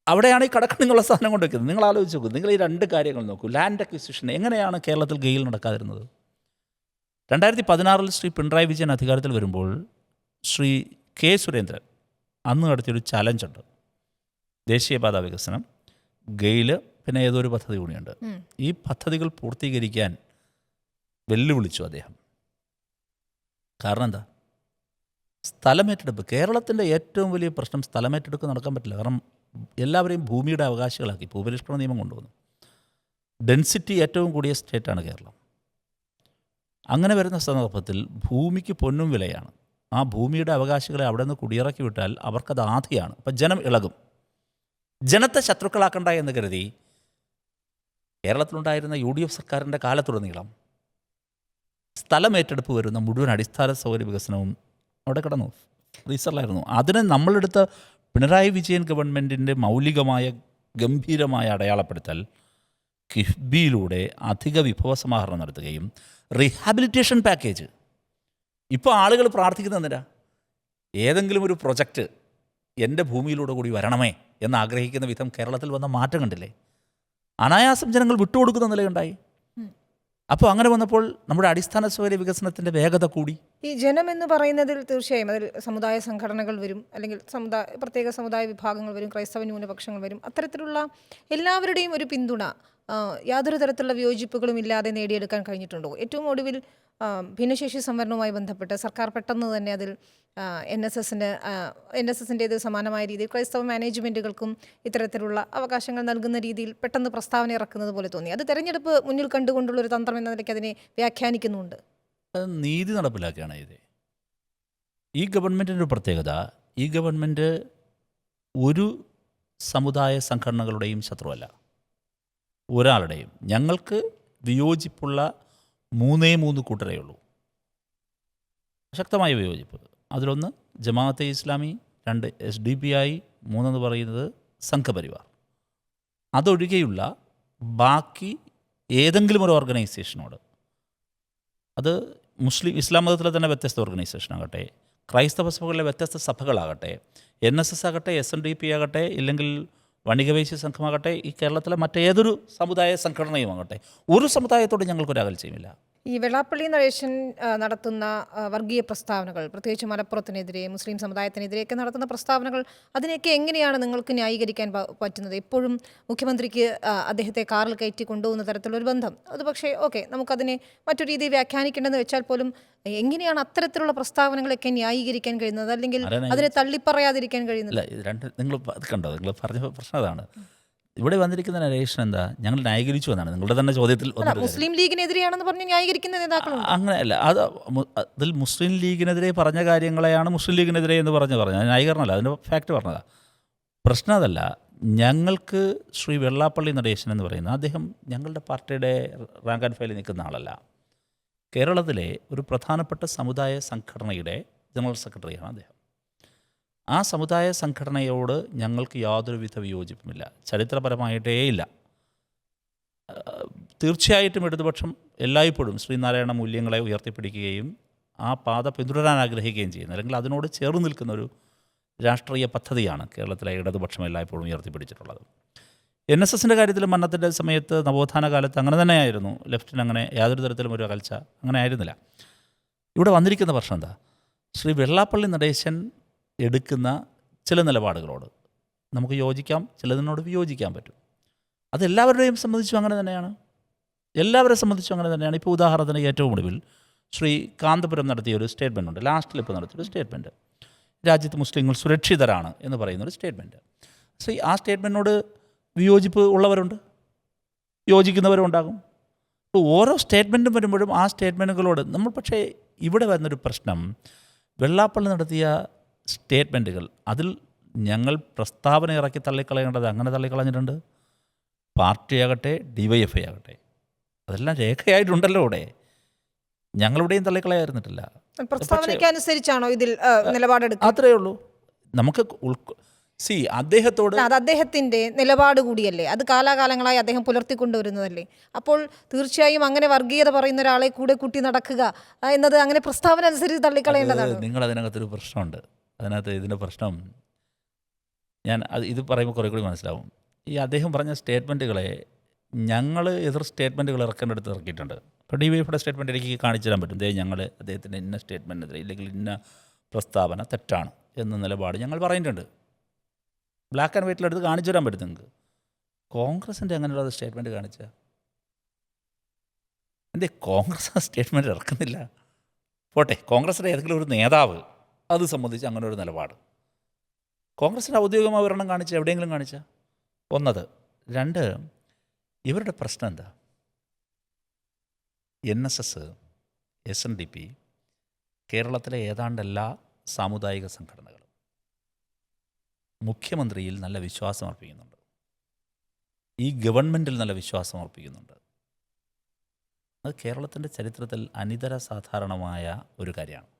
അവിടെയാണ് ഈ കടക്കണിങ്ങുള്ള സാധനം കൊണ്ട് വയ്ക്കുന്നത്. നിങ്ങൾ ആലോചിച്ച് നോക്കൂ. നിങ്ങൾ ഈ 2 കാര്യങ്ങൾ നോക്കൂ. ലാൻഡ് അക്വിസിഷൻ എങ്ങനെയാണ് കേരളത്തിൽ ഗെയിൽ നടക്കാതിരുന്നത്? 2016 ശ്രീ പിണറായി വിജയൻ അധികാരത്തിൽ വരുമ്പോൾ ശ്രീ K. സുരേന്ദ്രൻ അന്ന് നടത്തിയൊരു ചലഞ്ചുണ്ട്. ദേശീയപാത വികസനം, ഗെയില്, പിന്നെ ഏതൊരു പദ്ധതി കൂടിയുണ്ട്. ഈ പദ്ധതികൾ പൂർത്തീകരിക്കാൻ വെല്ലുവിളിച്ചു അദ്ദേഹം. കാരണം എന്താ? സ്ഥലമേറ്റെടുപ്പ്. കേരളത്തിൻ്റെ ഏറ്റവും വലിയ പ്രശ്നം സ്ഥലമേറ്റെടുപ്പ് നടക്കാൻ പറ്റില്ല. കാരണം എല്ലാവരെയും ഭൂമിയുടെ അവകാശികളാക്കി ഭൂപരിഷ്കരണ നിയമം കൊണ്ടുവന്നു. ഡെൻസിറ്റി ഏറ്റവും കൂടിയ സ്റ്റേറ്റാണ് കേരളം. അങ്ങനെ വരുന്ന സന്ദർഭത്തിൽ ഭൂമിക്ക് പൊന്നും വിലയാണ്. ആ ഭൂമിയുടെ അവകാശികളെ അവിടെ നിന്ന് കുടിയിറക്കി വിട്ടാൽ അവർക്കത് ആധിയാണ്. അപ്പം ജനം ഇളകും. ജനത്തെ ശത്രുക്കളാക്കണ്ട എന്ന് കരുതി കേരളത്തിലുണ്ടായിരുന്ന UDF സർക്കാരിൻ്റെ കാലത്തുടനീളം സ്ഥലമേറ്റെടുപ്പ് വരുന്ന മുഴുവൻ അടിസ്ഥാന സൗകര്യ വികസനവും അവിടെ കിടന്നു, ഫ്രീസറിലായിരുന്നു. അതിനെ നമ്മളെടുത്ത പിണറായി വിജയൻ ഗവൺമെൻറ്റിൻ്റെ മൗലികമായ ഗംഭീരമായ അടയാളപ്പെടുത്തൽ കിഫ്ബിയിലൂടെ അധിക വിഭവസമാഹരണം നടത്തുകയും റീഹാബിലിറ്റേഷൻ പാക്കേജ്. ഇപ്പോൾ ആളുകൾ പ്രാർത്ഥിക്കുന്നതിനാ ഏതെങ്കിലും ഒരു പ്രൊജക്റ്റ് എൻ്റെ ഭൂമിയിലൂടെ കൂടി വരണമേ എന്നാഗ്രഹിക്കുന്ന വിധം കേരളത്തിൽ വന്ന മാറ്റം കണ്ടില്ലേ? അനായാസം ജനങ്ങൾ വിട്ടുകൊടുക്കുന്ന നിലയുണ്ടായി. അപ്പോൾ അങ്ങനെ വന്നപ്പോൾ നമ്മുടെ അടിസ്ഥാന സൗകര്യ വികസനത്തിൻ്റെ വേഗത കൂടി. ഈ ജനം എന്ന് പറയുന്നതിൽ തീർച്ചയായും അതിൽ സമുദായ സംഘടനകൾ വരും, അല്ലെങ്കിൽ പ്രത്യേക സമുദായ വിഭാഗങ്ങൾ വരും, ക്രൈസ്തവ ന്യൂനപക്ഷങ്ങൾ വരും. അത്തരത്തിലുള്ള എല്ലാവരുടെയും ഒരു പിന്തുണ യാതൊരു തരത്തിലുള്ള വിയോജിപ്പുകളും ഇല്ലാതെ നേടിയെടുക്കാൻ കഴിഞ്ഞിട്ടുണ്ടോ? ഏറ്റവും ഒടുവിൽ ഭിന്നശേഷി സംവരണവുമായി ബന്ധപ്പെട്ട് സർക്കാർ പെട്ടെന്ന് തന്നെ അതിൽ NSSൻ്റേത് സമാനമായ രീതിയിൽ ക്രൈസ്തവ മാനേജ്മെൻറ്റുകൾക്കും ഇത്തരത്തിലുള്ള അവകാശങ്ങൾ നൽകുന്ന രീതിയിൽ പെട്ടെന്ന് പ്രസ്താവന ഇറക്കുന്നത് പോലെ തോന്നി. അത് തെരഞ്ഞെടുപ്പ് മുന്നിൽ കണ്ടുകൊണ്ടുള്ളൊരു തന്ത്രം എന്ന നിലയ്ക്ക് അതിനെ വ്യാഖ്യാനിക്കുന്നുണ്ട്. നീതി നടപ്പിലാക്കുകയാണ് ഇത്. ഈ ഗവൺമെൻറ്റിൻ്റെ ഒരു പ്രത്യേകത, ഈ ഗവൺമെൻറ് ഒരു സമുദായ സംഘടനകളുടെയും ശത്രുവല്ല, ഒരാളുടെയും. ഞങ്ങൾക്ക് വിയോജിപ്പുള്ള 3 കൂട്ടരേ ഉള്ളൂ, ശക്തമായ വിയോജിപ്പ്. അതിലൊന്ന് ജമാഅത്തെ ഇസ്ലാമി, 2 SDPI, 3 പറയുന്നത് സംഘപരിവാർ. അതൊഴികെയുള്ള ബാക്കി ഏതെങ്കിലും ഒരു ഓർഗനൈസേഷനോട്, അത് ഇസ്ലാം മതത്തിലെ തന്നെ വ്യത്യസ്ത ഓർഗനൈസേഷനാകട്ടെ, ക്രൈസ്തവ സഭകളിലെ വ്യത്യസ്ത സഭകളാകട്ടെ, NSS ആകട്ടെ, SNDP ആകട്ടെ, ഇല്ലെങ്കിൽ വണികവൈശ്യ സംഘമാകട്ടെ, ഈ കേരളത്തിലെ മറ്റേതൊരു സമുദായ സംഘടനയുമാകട്ടെ, ഒരു സമുദായത്തോട് ഞങ്ങൾക്കൊരകൽച്ചയുമില്ല. ഈ വെള്ളാപ്പള്ളി നടേശൻ നടത്തുന്ന വർഗീയ പ്രസ്താവനകൾ, പ്രത്യേകിച്ച് മലപ്പുറത്തിനെതിരെ, മുസ്ലിം സമുദായത്തിനെതിരെയൊക്കെ നടത്തുന്ന പ്രസ്താവനകൾ, അതിനെയൊക്കെ എങ്ങനെയാണ് നിങ്ങൾക്ക് ന്യായീകരിക്കാൻ പറ്റുന്നത്? എപ്പോഴും മുഖ്യമന്ത്രിക്ക് അദ്ദേഹത്തെ കാറിൽ കയറ്റി കൊണ്ടുപോകുന്ന തരത്തിലൊരു ബന്ധം, അത് പക്ഷേ ഓക്കെ, നമുക്കതിനെ മറ്റു രീതിയിൽ വ്യാഖ്യാനിക്കേണ്ടെന്ന് വെച്ചാൽ പോലും എങ്ങനെയാണ് അത്തരത്തിലുള്ള പ്രസ്താവനകളൊക്കെ ന്യായീകരിക്കാൻ കഴിയുന്നത്, അല്ലെങ്കിൽ അതിനെ തള്ളിപ്പറയാതിരിക്കാൻ കഴിയുന്നത്? നിങ്ങൾ കണ്ടോ, നിങ്ങൾ പറഞ്ഞ പ്രശ്നം അതാണ്. ഇവിടെ വന്നിരിക്കുന്ന നരേഷൻ എന്താ, ഞങ്ങൾ ന്യായീകരിച്ചു എന്നാണ് നിങ്ങളുടെ തന്നെ ചോദ്യത്തിൽ. മുസ്ലിം ലീഗിനെതിരെയാണെന്ന് പറഞ്ഞ് ന്യായീകരിക്കുന്ന നേതാക്കളുണ്ട്. അങ്ങനെയല്ല, അതിൽ മുസ്ലിം ലീഗിനെതിരെ പറഞ്ഞ കാര്യങ്ങളെയാണ് മുസ്ലിം ലീഗിനെതിരെ എന്ന് പറഞ്ഞത് ന്യായീകരണമല്ല, അതിൻ്റെ ഫാക്റ്റ് പറഞ്ഞതാണ്. പ്രശ്നം അതല്ല. ഞങ്ങൾക്ക് ശ്രീ വെള്ളാപ്പള്ളി നടേശൻ എന്ന് പറയുന്ന അദ്ദേഹം ഞങ്ങളുടെ പാർട്ടിയുടെ റാങ്ക് ആൻഡ് ഫയലിൽ നിൽക്കുന്ന ആളല്ല. കേരളത്തിലെ ഒരു പ്രധാനപ്പെട്ട സമുദായ സംഘടനയുടെ ജനറൽ സെക്രട്ടറിയാണ് അദ്ദേഹം. ആ സമുദായ സംഘടനയോട് ഞങ്ങൾക്ക് യാതൊരുവിധ വിയോജിപ്പുമില്ല, ചരിത്രപരമായിട്ടേ ഇല്ല. തീർച്ചയായിട്ടും ഇടതുപക്ഷം എല്ലായ്പ്പോഴും ശ്രീനാരായണ മൂല്യങ്ങളെ ഉയർത്തിപ്പിടിക്കുകയും ആ പാത പിന്തുടരാൻ ആഗ്രഹിക്കുകയും ചെയ്യുന്നു, അല്ലെങ്കിൽ അതിനോട് ചേർന്ന് നിൽക്കുന്ന ഒരു രാഷ്ട്രീയ പദ്ധതിയാണ് കേരളത്തിലെ ഇടതുപക്ഷം എല്ലായ്പ്പോഴും ഉയർത്തിപ്പിടിച്ചിട്ടുള്ളത്. NSSൻ്റെ കാര്യത്തിൽ മന്നത്തിൻ്റെ സമയത്ത് നവോത്ഥാന കാലത്ത് അങ്ങനെ തന്നെയായിരുന്നു. ലെഫ്റ്റിന് അങ്ങനെ യാതൊരു തരത്തിലും ഒരു അകൽച്ച അങ്ങനെ ആയിരുന്നില്ല. ഇവിടെ വന്നിരിക്കുന്ന പ്രശ്നം എന്താ, ശ്രീ വെള്ളാപ്പള്ളി നടേശൻ എടുക്കുന്ന ചില നിലപാടുകളോട് നമുക്ക് യോജിക്കാം, ചിലതിനോട് വിയോജിക്കാൻ പറ്റും. അതെല്ലാവരുടെയും സംബന്ധിച്ചും അങ്ങനെ തന്നെയാണ്, എല്ലാവരെ സംബന്ധിച്ചും അങ്ങനെ തന്നെയാണ്. ഇപ്പോൾ ഉദാഹരണത്തിന് ഏറ്റവും ഒടുവിൽ ശ്രീ കാന്തപുരം നടത്തിയൊരു സ്റ്റേറ്റ്മെൻ്റ് ഉണ്ട്, ലാസ്റ്റിൽ ഇപ്പോൾ നടത്തിയൊരു സ്റ്റേറ്റ്മെൻറ്റ്, രാജ്യത്ത് മുസ്ലിങ്ങൾ സുരക്ഷിതരാണ് എന്ന് പറയുന്നൊരു സ്റ്റേറ്റ്മെൻറ്റ്. ആ സ്റ്റേറ്റ്മെൻറ്റിനോട് വിയോജിപ്പ് ഉള്ളവരുണ്ട്, യോജിക്കുന്നവരുണ്ടാകും. അപ്പോൾ ഓരോ സ്റ്റേറ്റ്മെൻറ്റും വരുമ്പോഴും ആ സ്റ്റേറ്റ്മെൻറ്റുകളോട് നമ്മൾ, പക്ഷേ ഇവിടെ വരുന്നൊരു പ്രശ്നം, വെള്ളാപ്പള്ളി നടത്തിയ സ്റ്റേറ്റ്മെൻറ്റുകൾ അതിൽ ഞങ്ങൾ പ്രസ്താവന ഇറക്കി തള്ളിക്കളയേണ്ടത് അങ്ങനെ തള്ളിക്കളഞ്ഞിട്ടുണ്ട്. പാർട്ടിയാകട്ടെ DYFI ആകട്ടെ, അതെല്ലാം രേഖയായിട്ടുണ്ടല്ലോ ഇവിടെ, ഞങ്ങളിവിടെയും തള്ളിക്കളയായിരുന്നിട്ടില്ല. പ്രസ്താവനയ്ക്കനുസരിച്ചാണോ ഇതിൽ നിലപാടെടുക്കുക? അത്രയേ ഉള്ളൂ. നമുക്ക് അദ്ദേഹത്തോട്, അത് അദ്ദേഹത്തിൻ്റെ നിലപാട് കൂടിയല്ലേ, അത് കാലാകാലങ്ങളായി അദ്ദേഹം പുലർത്തിക്കൊണ്ടുവരുന്നതല്ലേ. അപ്പോൾ തീർച്ചയായും അങ്ങനെ വർഗീയത പറയുന്ന ഒരാളെ കൂടെ കൂട്ടി നടക്കുക എന്നത് അങ്ങനെ പ്രസ്താവന അനുസരിച്ച് തള്ളിക്കളയേണ്ടതാണ്. നിങ്ങൾ അതിനകത്തൊരു പ്രശ്നമുണ്ട്. അതിനകത്ത് ഇതിൻ്റെ പ്രശ്നം ഇത് പറയുമ്പോൾ കുറേ കൂടി മനസ്സിലാവും. ഈ അദ്ദേഹം പറഞ്ഞ സ്റ്റേറ്റ്മെൻറ്റുകളെ ഞങ്ങൾ എതിർ സ്റ്റേറ്റ്മെൻറ്റുകൾ ഇറക്കേണ്ടടുത്ത് ഇറക്കിയിട്ടുണ്ട്. ഇപ്പോൾ DYFIയുടെ സ്റ്റേറ്റ്മെൻറ്റ് എനിക്ക് കാണിച്ചു തരാൻ പറ്റും. ഞങ്ങൾ അദ്ദേഹത്തിൻ്റെ ഇന്ന സ്റ്റേറ്റ്മെൻറ്റിനെതിരെ ഇല്ലെങ്കിൽ ഇന്ന പ്രസ്താവന തെറ്റാണ് എന്ന നിലപാട് ഞങ്ങൾ പറഞ്ഞിട്ടുണ്ട്. ബ്ലാക്ക് ആൻഡ് വൈറ്റിലെടുത്ത് കാണിച്ചു തരാൻ പറ്റും നിങ്ങൾക്ക്. കോൺഗ്രസിൻ്റെ അങ്ങനെയുള്ള സ്റ്റേറ്റ്മെൻറ്റ് കാണിച്ചാൽ എന്തേ കോൺഗ്രസ് ആ സ്റ്റേറ്റ്മെൻറ്റ് ഇറക്കുന്നില്ല? പോട്ടെ, കോൺഗ്രസിൻ്റെ ഏതെങ്കിലും ഒരു നേതാവ് അത് സംബന്ധിച്ച് അങ്ങനെ ഒരു നിലപാട് കോൺഗ്രസിൻ്റെ ഔദ്യോഗികമായ ഒരെണ്ണം കാണിച്ചാൽ, എവിടെയെങ്കിലും കാണിച്ചാൽ ഒന്നത്. 2, ഇവരുടെ പ്രശ്നം എന്താ, NSS, SNDP, കേരളത്തിലെ ഏതാണ്ട് എല്ലാ സാമുദായിക സംഘടനകളും മുഖ്യമന്ത്രിയിൽ നല്ല വിശ്വാസം അർപ്പിക്കുന്നുണ്ട്. ഈ ഗവൺമെൻറ്റിൽ നല്ല വിശ്വാസം അർപ്പിക്കുന്നുണ്ട്. അത് കേരളത്തിൻ്റെ ചരിത്രത്തിൽ അനിതര സാധാരണമായ ഒരു കാര്യമാണ്.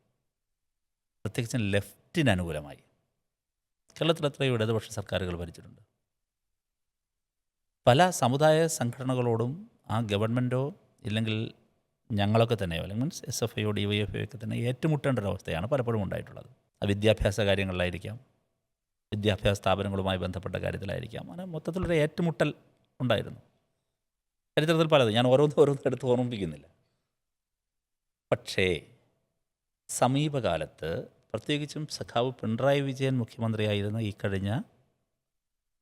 പ്രത്യേകിച്ചും ലെഫ്റ്റിന് അനുകൂലമായി. കേരളത്തിൽ എത്രയോ ഇടതുപക്ഷ സർക്കാരുകൾ ഭരിച്ചിട്ടുണ്ട്. പല സമുദായ സംഘടനകളോടും ആ ഗവൺമെൻറ്റോ ഇല്ലെങ്കിൽ ഞങ്ങളൊക്കെ തന്നെയോ അല്ലെങ്കിൽ മീൻസ് SFIയോ DYFIയോ ഒക്കെ തന്നെ ഏറ്റുമുട്ടേണ്ട ഒരവസ്ഥയാണ് പലപ്പോഴും ഉണ്ടായിട്ടുള്ളത്. അത് വിദ്യാഭ്യാസ കാര്യങ്ങളിലായിരിക്കാം, വിദ്യാഭ്യാസ സ്ഥാപനങ്ങളുമായി ബന്ധപ്പെട്ട കാര്യത്തിലായിരിക്കാം. അങ്ങനെ മൊത്തത്തിലൊരു ഏറ്റുമുട്ടൽ ഉണ്ടായിരുന്നു ചരിത്രത്തിൽ പലത്. ഞാൻ ഓരോന്നും എടുത്ത് ഓർമ്മിപ്പിക്കുന്നില്ല. പക്ഷേ സമീപകാലത്ത് പ്രത്യേകിച്ചും സഖാവ് പിണറായി വിജയൻ മുഖ്യമന്ത്രിയായിരുന്ന ഈ കഴിഞ്ഞ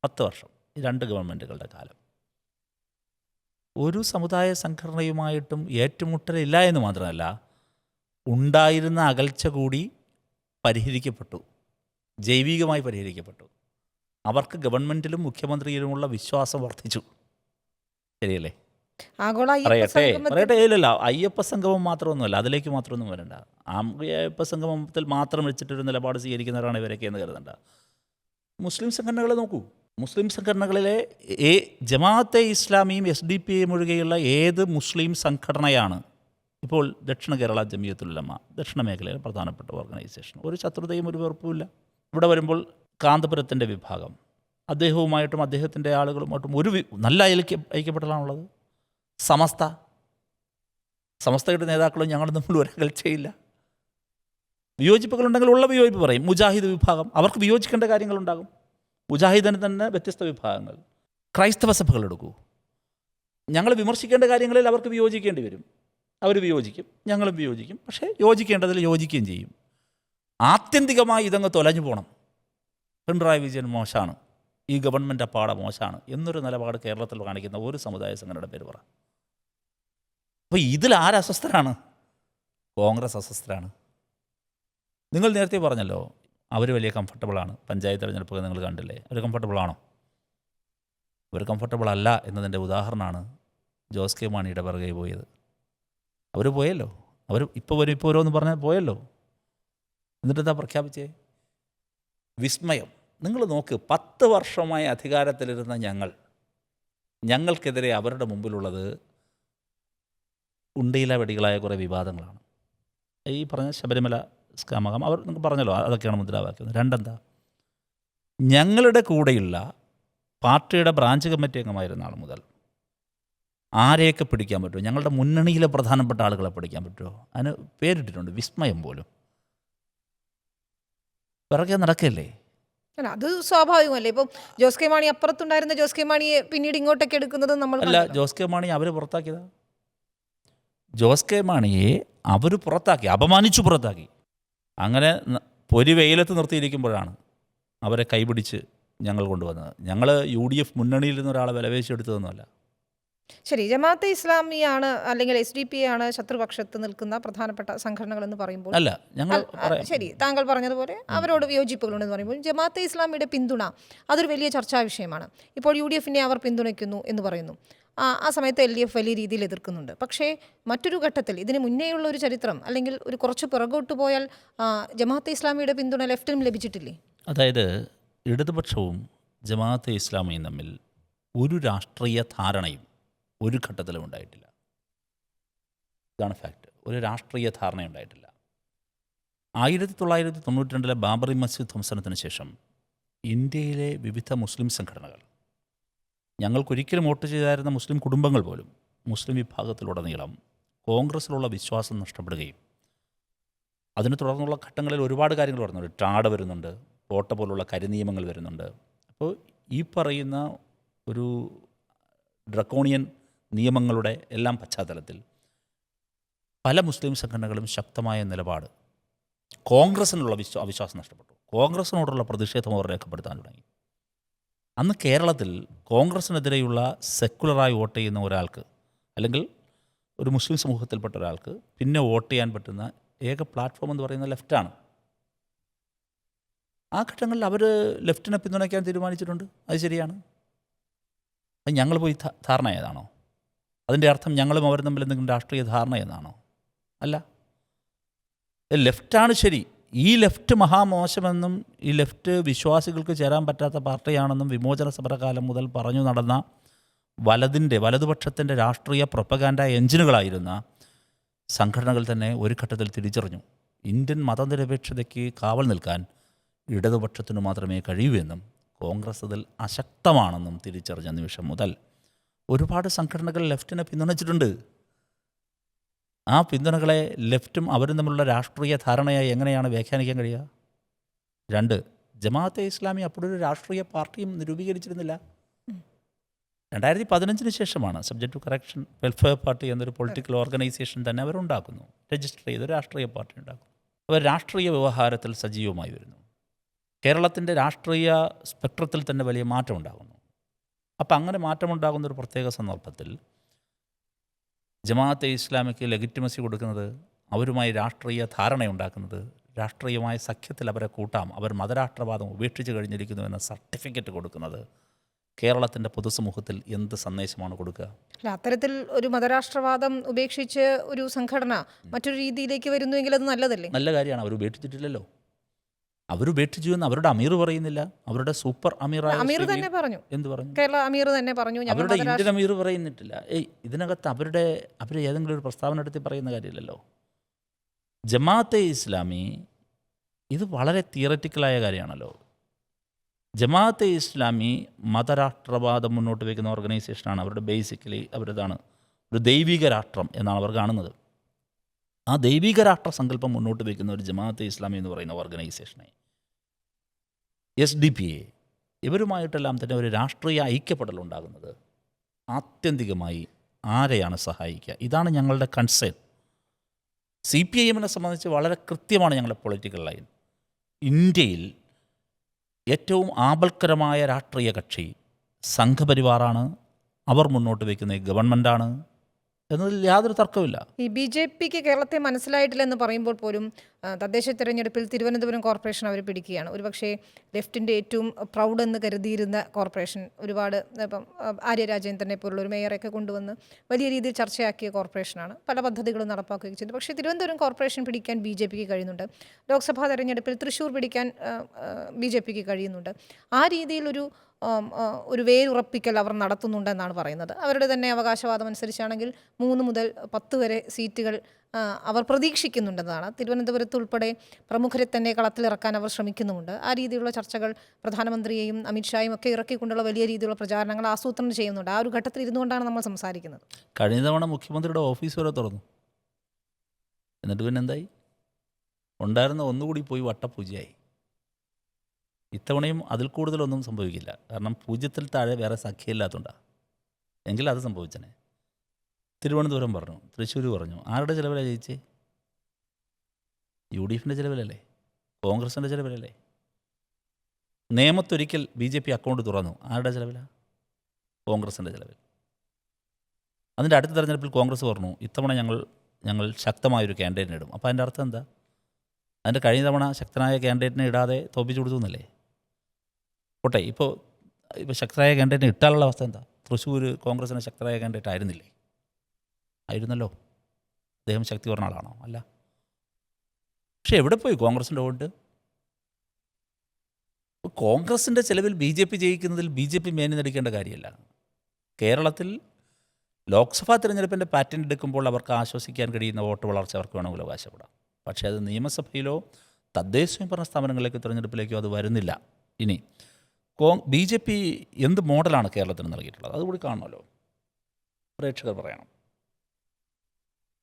10 വർഷം, ഈ 2 ഗവൺമെൻറ്റുകളുടെ കാലം, ഒരു സമുദായ സംഘടനയുമായിട്ടും ഏറ്റുമുട്ടലില്ല എന്ന് മാത്രമല്ല, ഉണ്ടായിരുന്ന അകൽച്ച കൂടി പരിഹരിക്കപ്പെട്ടു, ജൈവികമായി പരിഹരിക്കപ്പെട്ടു. അവർക്ക് ഗവൺമെൻറ്റിലും മുഖ്യമന്ത്രിയിലുമുള്ള വിശ്വാസം വർദ്ധിച്ചു. ശരിയല്ലേ? ആഗോള പറയട്ടെ. ഇല്ലല്ല, അയ്യപ്പ സംഗമം മാത്രമൊന്നുമല്ല, അതിലേക്ക് മാത്രമൊന്നും വരണ്ട. അയ്യപ്പ സംഗമത്തിൽ മാത്രം വെച്ചിട്ടൊരു നിലപാട് സ്വീകരിക്കുന്നവരാണ് ഇവരൊക്കെ എന്ന് കരുതണ്ട. മുസ്ലിം സംഘടനകളെ നോക്കൂ. മുസ്ലിം സംഘടനകളിലെ ജമാഅത്തെ ഇസ്ലാമിയും SDPIയും ഒഴികെയുള്ള ഏത് മുസ്ലിം സംഘടനയാണ് ഇപ്പോൾ ദക്ഷിണ കേരള ജമിയത്തുൽ ഉലമ, ദക്ഷിണ മേഖലയിലെ പ്രധാനപ്പെട്ട ഓർഗനൈസേഷൻ, ഒരു ശത്രുതയും ഒരു വെറുപ്പുമില്ല. ഇവിടെ വരുമ്പോൾ കാന്തപുരത്തിൻ്റെ വിഭാഗം, അദ്ദേഹവുമായിട്ടും അദ്ദേഹത്തിൻ്റെ ആളുകളുമായിട്ടും നല്ല ഐക്യപ്പെടലാണുള്ളത്. സമസ്തയുടെ നേതാക്കളും ഞങ്ങളും തമ്മിൽ ഒരകൽച്ചയില്ല. വിയോജിപ്പുകളുണ്ടെങ്കിൽ ഉള്ള വിയോജിപ്പ് പറയും. മുജാഹിദ് വിഭാഗം, അവർക്ക് വിയോജിക്കേണ്ട കാര്യങ്ങളുണ്ടാകും. മുജാഹിദിന് തന്നെ വ്യത്യസ്ത വിഭാഗങ്ങൾ. ക്രൈസ്തവ സഭകളെടുക്കൂ, ഞങ്ങൾ വിമർശിക്കേണ്ട കാര്യങ്ങളിൽ അവർക്ക് വിയോജിക്കേണ്ടി വരും. അവർ വിയോജിക്കും, ഞങ്ങളും വിയോജിക്കും. പക്ഷേ യോജിക്കേണ്ടതിൽ യോജിക്കുകയും ചെയ്യും. ആത്യന്തികമായി ഇതങ്ങ് തൊലഞ്ഞു പോകണം. പിണറായി വിജയൻ മോശമാണ്, ഈ ഗവൺമെൻറ് അപ്പാടെ മോശമാണ് എന്നൊരു നിലപാട് കേരളത്തിൽ കാണിക്കുന്ന ഒരു സമുദായ സംഘടനയുടെ പേര് പറ. അപ്പോൾ ഇതിൽ ആരസ്വസ്ഥരാണ്? കോൺഗ്രസ് അസ്വസ്ഥരാണ്. നിങ്ങൾ നേരത്തെ പറഞ്ഞല്ലോ അവർ വലിയ കംഫർട്ടബിളാണ്. പഞ്ചായത്ത് തെരഞ്ഞെടുപ്പൊക്കെ നിങ്ങൾ കണ്ടില്ലേ? അവർ കംഫർട്ടബിളാണോ? അവർ കംഫർട്ടബിൾ അല്ല എന്നതിൻ്റെ ഉദാഹരണമാണ് ജോസ് കെ മാണിയുടെ പിറകെ പോയത്. അവർ പോയല്ലോ, അവർ ഇപ്പോൾ ഓരോന്ന് പറഞ്ഞാൽ പോയല്ലോ. എന്നിട്ടെന്താ പ്രഖ്യാപിച്ചേ? വിസ്മയം. നിങ്ങൾ നോക്ക്, 10 വർഷമായി അധികാരത്തിലിരുന്ന ഞങ്ങൾക്കെതിരെ അവരുടെ മുമ്പിലുള്ളത് ഉണ്ടയില വെടികളായ കുറേ വിവാദങ്ങളാണ്. ഈ പറഞ്ഞ ശബരിമല സ്കാമകം അവർ നിങ്ങൾക്ക് പറഞ്ഞല്ലോ, അതൊക്കെയാണ് മുദ്രാവാക്യം. 2 എന്താ? ഞങ്ങളുടെ കൂടെയുള്ള പാർട്ടിയുടെ ബ്രാഞ്ച് കമ്മിറ്റി അംഗമായിരുന്ന ആൾ മുതൽ ആരെയൊക്കെ പിടിക്കാൻ പറ്റുമോ, ഞങ്ങളുടെ മുന്നണിയിലെ പ്രധാനപ്പെട്ട ആളുകളെ പിടിക്കാൻ പറ്റുമോ, അതിന് പേരിട്ടിട്ടുണ്ട്, വിസ്മയം പോലും. പിറകെ നടക്കല്ലേ? അത് സ്വാഭാവികമല്ലേ? ഇപ്പം ജോസ് കെ മാണി അപ്പുറത്തുണ്ടായിരുന്ന ജോസ് കെ മാണിയെ പിന്നീട് ഇങ്ങോട്ടൊക്കെ എടുക്കുന്നത് നമ്മൾ അല്ല. ജോസ് കെ മാണി അവർ പുറത്താക്കിയതാ. ജോസ് കെ മാണിയെ അവർ പുറത്താക്കി, അപമാനിച്ചു പുറത്താക്കി. അങ്ങനെ പൊരി വെയിലത്ത് നിർത്തിയിരിക്കുമ്പോഴാണ് അവരെ കൈപിടിച്ച് ഞങ്ങൾ കൊണ്ടുവന്നത്. ഞങ്ങൾ UDF മുന്നണിയിൽ നിന്ന് ഒരാളെ വിലവേശി എടുത്തതൊന്നുമല്ല. ശരി, ജമാഅത്തെ ഇസ്ലാമിയാണ് അല്ലെങ്കിൽ SDPI ആണ് ശത്രുപക്ഷത്ത് നിൽക്കുന്ന പ്രധാനപ്പെട്ട സംഘടനകൾ എന്ന് പറയുമ്പോൾ അല്ല, ഞങ്ങൾ ശരി, താങ്കൾ പറഞ്ഞതുപോലെ അവരോട് വിയോജിപ്പുകളുണ്ടെന്ന് പറയുമ്പോൾ ജമാഅത്തെ ഇസ്ലാമിയുടെ പിന്തുണ അതൊരു വലിയ ചർച്ചാ വിഷയമാണ്. ഇപ്പോൾ UDFനെ അവർ പിന്തുണയ്ക്കുന്നു എന്ന് പറയുന്നു. ആ സമയത്ത് LDF വലിയ രീതിയിൽ എതിർക്കുന്നുണ്ട്. പക്ഷേ മറ്റൊരു ഘട്ടത്തിൽ ഇതിന് മുന്നേയുള്ള ഒരു ചരിത്രം അല്ലെങ്കിൽ ഒരു കുറച്ച് പിറകോട്ട് പോയാൽ ജമാഅത്തെ ഇസ്ലാമിയുടെ പിന്തുണ ലെഫ്റ്റിനും ലഭിച്ചിട്ടില്ലേ? അതായത് ഇടതുപക്ഷവും ജമാഅത്തെ ഇസ്ലാമിയും തമ്മിൽ ഒരു രാഷ്ട്രീയ ധാരണയും ഒരു ഘട്ടത്തിലും ഉണ്ടായിട്ടില്ല. ഇതാണ് ഫാക്റ്റ്. ഒരു രാഷ്ട്രീയ ധാരണ ഉണ്ടായിട്ടില്ല. 1992 ബാബറി മസ്ജിദ് ധ്വംസനത്തിന് ശേഷം ഇന്ത്യയിലെ വിവിധ മുസ്ലിം സംഘടനകൾ, ഞങ്ങൾക്കൊരിക്കലും വോട്ട് ചെയ്തായിരുന്ന മുസ്ലിം കുടുംബങ്ങൾ പോലും മുസ്ലിം വിഭാഗത്തിലുടനീളം കോൺഗ്രസ്സിലുള്ള വിശ്വാസം നഷ്ടപ്പെടുകയും അതിന് തുടർന്നുള്ള ഘട്ടങ്ങളിൽ ഒരുപാട് കാര്യങ്ങൾ വരുന്നുണ്ട്. ടാഡ വരുന്നുണ്ട്, പോട്ട പോലുള്ള കരിനിയമങ്ങൾ വരുന്നുണ്ട്. അപ്പോൾ ഈ പറയുന്ന ഒരു ഡ്രക്കോണിയൻ നിയമങ്ങളുടെ എല്ലാം പശ്ചാത്തലത്തിൽ പല മുസ്ലിം സംഘടനകളും ശക്തമായ നിലപാട്, കോൺഗ്രസ്സിനുള്ള അവിശ്വാസം നഷ്ടപ്പെട്ടു. കോൺഗ്രസ്സിനോടുള്ള പ്രതിഷേധം അവർ രേഖപ്പെടുത്താൻ തുടങ്ങി. അന്ന് കേരളത്തിൽ കോൺഗ്രസ്സിനെതിരെയുള്ള സെക്കുലറായി വോട്ട് ചെയ്യുന്ന ഒരാൾക്ക് അല്ലെങ്കിൽ ഒരു മുസ്ലിം സമൂഹത്തിൽപ്പെട്ട ഒരാൾക്ക് പിന്നെ വോട്ട് ചെയ്യാൻ പറ്റുന്ന ഏക പ്ലാറ്റ്ഫോം എന്ന് പറയുന്നത് ലെഫ്റ്റാണ്. ആ ഘട്ടങ്ങളിൽ അവർ ലെഫ്റ്റിനെ പിന്തുണയ്ക്കാൻ തീരുമാനിച്ചിട്ടുണ്ട്. അത് ശരിയാണ്. അത് ഞങ്ങൾ പോയി ധാരണ ഏതാണോ? അതിൻ്റെ അർത്ഥം ഞങ്ങളും അവരും തമ്മിൽ എന്തെങ്കിലും രാഷ്ട്രീയ ധാരണ എന്നാണോ? അല്ല. ലെഫ്റ്റാണ് ശരി. ഈ ലെഫ്റ്റ് മഹാമോശമെന്നും ഈ ലെഫ്റ്റ് വിശ്വാസികൾക്ക് ചേരാൻ പറ്റാത്ത പാർട്ടിയാണെന്നും വിമോചന സമരകാലം മുതൽ പറഞ്ഞു നടന്ന വലതുപക്ഷത്തിൻ്റെ രാഷ്ട്രീയ പ്രൊപ്പഗാൻഡ എഞ്ചിനുകളായിരുന്ന സംഘടനകൾ തന്നെ ഒരു ഘട്ടത്തിൽ തിരിച്ചറിഞ്ഞു ഇന്ത്യൻ മതനിരപേക്ഷതയ്ക്ക് കാവൽ നിൽക്കാൻ ഇടതുപക്ഷത്തിനു മാത്രമേ കഴിയൂ എന്നും കോൺഗ്രസ് അതിൽ അശക്തമാണെന്നും തിരിച്ചറിഞ്ഞ നിമിഷം മുതൽ ഒരുപാട് സംഘടനകൾ ലെഫ്റ്റിനെ പിന്തുണച്ചിട്ടുണ്ട്. ആ പിന്തുണകളെ ലെഫ്റ്റും അവരും തമ്മിലുള്ള രാഷ്ട്രീയ ധാരണയായി എങ്ങനെയാണ് വ്യാഖ്യാനിക്കാൻ കഴിയുക? 2, ജമാഅത്തെ ഇസ്ലാമി അപ്പോഴൊരു രാഷ്ട്രീയ പാർട്ടിയും രൂപീകരിച്ചിരുന്നില്ല. 2015 ശേഷമാണ് subject to correction welfare party എന്നൊരു പൊളിറ്റിക്കൽ ഓർഗനൈസേഷൻ തന്നെ അവരുണ്ടാക്കുന്നു. രജിസ്റ്റർ ചെയ്ത് രാഷ്ട്രീയ പാർട്ടി ഉണ്ടാക്കുന്നു. അവർ രാഷ്ട്രീയ വ്യവഹാരത്തിൽ സജീവമായി വരുന്നു. കേരളത്തിൻ്റെ രാഷ്ട്രീയ സ്പെക്ട്രത്തിൽ തന്നെ വലിയ മാറ്റം ഉണ്ടാകുന്നു. അപ്പം അങ്ങനെ മാറ്റമുണ്ടാകുന്ന ഒരു പ്രത്യേക സന്ദർഭത്തിൽ ജമാഅത്തെ ഇസ്ലാമിക്ക് ലെഗിറ്റിമസി കൊടുക്കുന്നത്, അവരുമായി രാഷ്ട്രീയ ധാരണയുണ്ടാക്കുന്നത്, രാഷ്ട്രീയമായ സഖ്യത്തിൽ അവരെ കൂട്ടാം, അവർ മതരാഷ്ട്രവാദം ഉപേക്ഷിച്ച് കഴിഞ്ഞിരിക്കുന്നു എന്ന സർട്ടിഫിക്കറ്റ് കൊടുക്കുന്നത് കേരളത്തിൻ്റെ പൊതുസമൂഹത്തിൽ എന്ത് സന്ദേശമാണ് കൊടുക്കുക? അല്ല, അത്തരത്തിൽ ഒരു മതരാഷ്ട്രവാദം ഉപേക്ഷിച്ച് ഒരു സംഘടന മറ്റൊരു രീതിയിലേക്ക് വരുന്നുവെങ്കിൽ അത് നല്ലതല്ലേ? നല്ല കാര്യമാണ്. അവർ ഉപേക്ഷിച്ചിട്ടില്ലല്ലോ. അവരുപേക്ഷിച്ചു എന്ന് അവരുടെ അമീർ പറയുന്നില്ല. അവരുടെ സൂപ്പർ അമീറായ അമീർ തന്നെ പറഞ്ഞു. എന്ത് പറഞ്ഞു? കേരള അമീർ തന്നെ പറഞ്ഞു. അവരുടെ ഇന്ത്യൻ അമീർ പറയുന്നിട്ടില്ല. ഇതിനകത്ത് അവർ ഏതെങ്കിലും ഒരു പ്രസ്താവന നടത്തി പറയുന്ന കാര്യമില്ലല്ലോ. ജമാഅത്തെ ഇസ്ലാമി ഇത് വളരെ തിയററ്റിക്കലായ കാര്യമാണല്ലോ. ജമാഅത്തെ ഇസ്ലാമി മതരാഷ്ട്രവാദം മുന്നോട്ട് വയ്ക്കുന്ന ഓർഗനൈസേഷനാണ്. അവരുടെ ബേസിക്കലി അവരുതാണ് ഒരു ദൈവിക രാഷ്ട്രം എന്നാണ് അവർ കാണുന്നത്. ആ ദൈവിക രാഷ്ട്ര സങ്കല്പം മുന്നോട്ട് വയ്ക്കുന്ന ഒരു ജമാഅത്തെ ഇസ്ലാമി എന്ന് പറയുന്ന ഓർഗനൈസേഷനെ SDP ഇവരുമായിട്ടെല്ലാം തന്നെ ഒരു രാഷ്ട്രീയ ഐക്യപ്പെടലുണ്ടാകുന്നത് ആത്യന്തികമായി ആരെയാണ് സഹായിക്കുക? ഇതാണ് ഞങ്ങളുടെ കൺസേൺ. CPIM സംബന്ധിച്ച് വളരെ കൃത്യമാണ് ഞങ്ങളുടെ പൊളിറ്റിക്കൽ ലൈൻ. ഇന്ത്യയിൽ ഏറ്റവും ആപൽക്കരമായ രാഷ്ട്രീയ കക്ഷി സംഘപരിവാറാണ്. അവർ മുന്നോട്ട് വയ്ക്കുന്ന ഗവൺമെൻറ്റാണ് എന്നതിൽ യാതൊരു തർക്കമില്ല. ഈ BJPക്ക് കേരളത്തെ മനസ്സിലായിട്ടില്ലെന്ന് പറയുമ്പോൾ പോലും തദ്ദേശ തെരഞ്ഞെടുപ്പിൽ തിരുവനന്തപുരം കോർപ്പറേഷൻ അവർ പിടിക്കുകയാണ്. ഒരുപക്ഷെ ലെഫ്റ്റിൻ്റെ ഏറ്റവും പ്രൗഡ് എന്ന് കരുതിയിരുന്ന കോർപ്പറേഷൻ, ഒരുപാട് ഇപ്പം ആര്യ രാജേന്ദ്രനെ പോലുള്ള ഒരു മേയറൊക്കെ കൊണ്ടുവന്ന് വലിയ രീതിയിൽ ചർച്ചയാക്കിയ കോർപ്പറേഷനാണ്. പല പദ്ധതികളും നടപ്പാക്കുകയും ചെയ്തു. പക്ഷേ തിരുവനന്തപുരം കോർപ്പറേഷൻ പിടിക്കാൻ BJPക്ക് കഴിയുന്നുണ്ട്. ലോക്സഭാ തെരഞ്ഞെടുപ്പിൽ തൃശ്ശൂർ പിടിക്കാൻ BJPക്ക് കഴിയുന്നുണ്ട്. ആ രീതിയിലൊരു വേരുറപ്പിക്കൽ അവർ നടത്തുന്നുണ്ടെന്നാണ് പറയുന്നത്. അവരുടെ തന്നെ അവകാശവാദം അനുസരിച്ചാണെങ്കിൽ 3 മുതൽ 10 വരെ സീറ്റുകൾ അവർ പ്രതീക്ഷിക്കുന്നുണ്ടെന്നാണ്. തിരുവനന്തപുരത്ത് ഉൾപ്പെടെ പ്രമുഖരെ തന്നെ കളത്തിലിറക്കാൻ അവർ ശ്രമിക്കുന്നുമുണ്ട്. ആ രീതിയിലുള്ള ചർച്ചകൾ പ്രധാനമന്ത്രിയെയും അമിത്ഷായും ഒക്കെ ഇറക്കിക്കൊണ്ടുള്ള വലിയ രീതിയിലുള്ള പ്രചാരണങ്ങൾ ആസൂത്രണം ചെയ്യുന്നുണ്ട്. ആ ഒരു ഘട്ടത്തിൽ ഇരുന്നുകൊണ്ടാണ് നമ്മൾ സംസാരിക്കുന്നത്. കഴിഞ്ഞ തവണ മുഖ്യമന്ത്രിയുടെ ഓഫീസ് വരെ തുറന്നു. എന്നിട്ട് പിന്നെ എന്തായി? ഉണ്ടായിരുന്ന ഒന്നുകൂടി പോയി വട്ടപൂജയായി. ഇത്തവണയും അതിൽ കൂടുതലൊന്നും സംഭവിക്കില്ല. കാരണം 0 താഴെ വേറെ സഖ്യമില്ലാത്തതുകൊണ്ടാണ്. എങ്കിൽ അത് സംഭവിച്ചനെ. തിരുവനന്തപുരം പറഞ്ഞു, തൃശ്ശൂർ പറഞ്ഞു. ആരുടെ ചിലവിലാണ് ജയിച്ചേ? UDFിൻ്റെ ചിലവിലല്ലേ? കോൺഗ്രസിൻ്റെ ചിലവിലല്ലേ? നേമത്തൊരിക്കൽ BJP അക്കൗണ്ട് തുറന്നു. ആരുടെ ചിലവിലാണ്? കോൺഗ്രസിൻ്റെ ചിലവിൽ. അതിൻ്റെ അടുത്ത തെരഞ്ഞെടുപ്പിൽ കോൺഗ്രസ് പറഞ്ഞു, ഇത്തവണ ഞങ്ങൾ ശക്തമായൊരു ക്യാൻഡിഡേറ്റിനെ ഇടും. അപ്പോൾ അതിൻ്റെ അർത്ഥം എന്താ? അതിൻ്റെ കഴിഞ്ഞ തവണ ശക്തനായ ക്യാൻഡിഡേറ്റിനെ ഇടാതെ തോപ്പിച്ചു കൊടുത്തു എന്നല്ലേ? പോട്ടെ, ഇപ്പോൾ ശക്തരായ ക്യാൻഡിഡേറ്റിനെ ഇട്ടാലുള്ള അവസ്ഥ എന്താ? തൃശ്ശൂർ കോൺഗ്രസിന് ശക്തരായ ക്യാൻഡിഡേറ്റ് ആയിരുന്നില്ലേ? ആയിരുന്നല്ലോ. അദ്ദേഹം ശക്തി പറഞ്ഞ ആളാണോ? അല്ല. പക്ഷെ എവിടെ പോയി കോൺഗ്രസിൻ്റെ വോട്ട്? കോൺഗ്രസിൻ്റെ ചിലവിൽ BJP ജയിക്കുന്നതിൽ BJP മേനി നടിക്കേണ്ട കാര്യമല്ല. കേരളത്തിൽ ലോക്സഭാ തിരഞ്ഞെടുപ്പിൻ്റെ പാറ്റേൺ എടുക്കുമ്പോൾ അവർക്ക് ആശ്വസിക്കാൻ കഴിയുന്ന വോട്ട് വളർച്ച അവർക്ക് വേണമെങ്കിൽ അവകാശപ്പെടാം. പക്ഷേ അത് നിയമസഭയിലോ തദ്ദേശ സ്വയംഭരണ സ്ഥാപനങ്ങളിലേക്കോ തിരഞ്ഞെടുപ്പിലേക്കോ അത് വരുന്നില്ല. ഇനി BJP എന്ത് മോഡലാണ് കേരളത്തിന് നൽകിയിട്ടുള്ളത്? അതുകൂടി കാണണമല്ലോ, പ്രേക്ഷകർ പറയണം.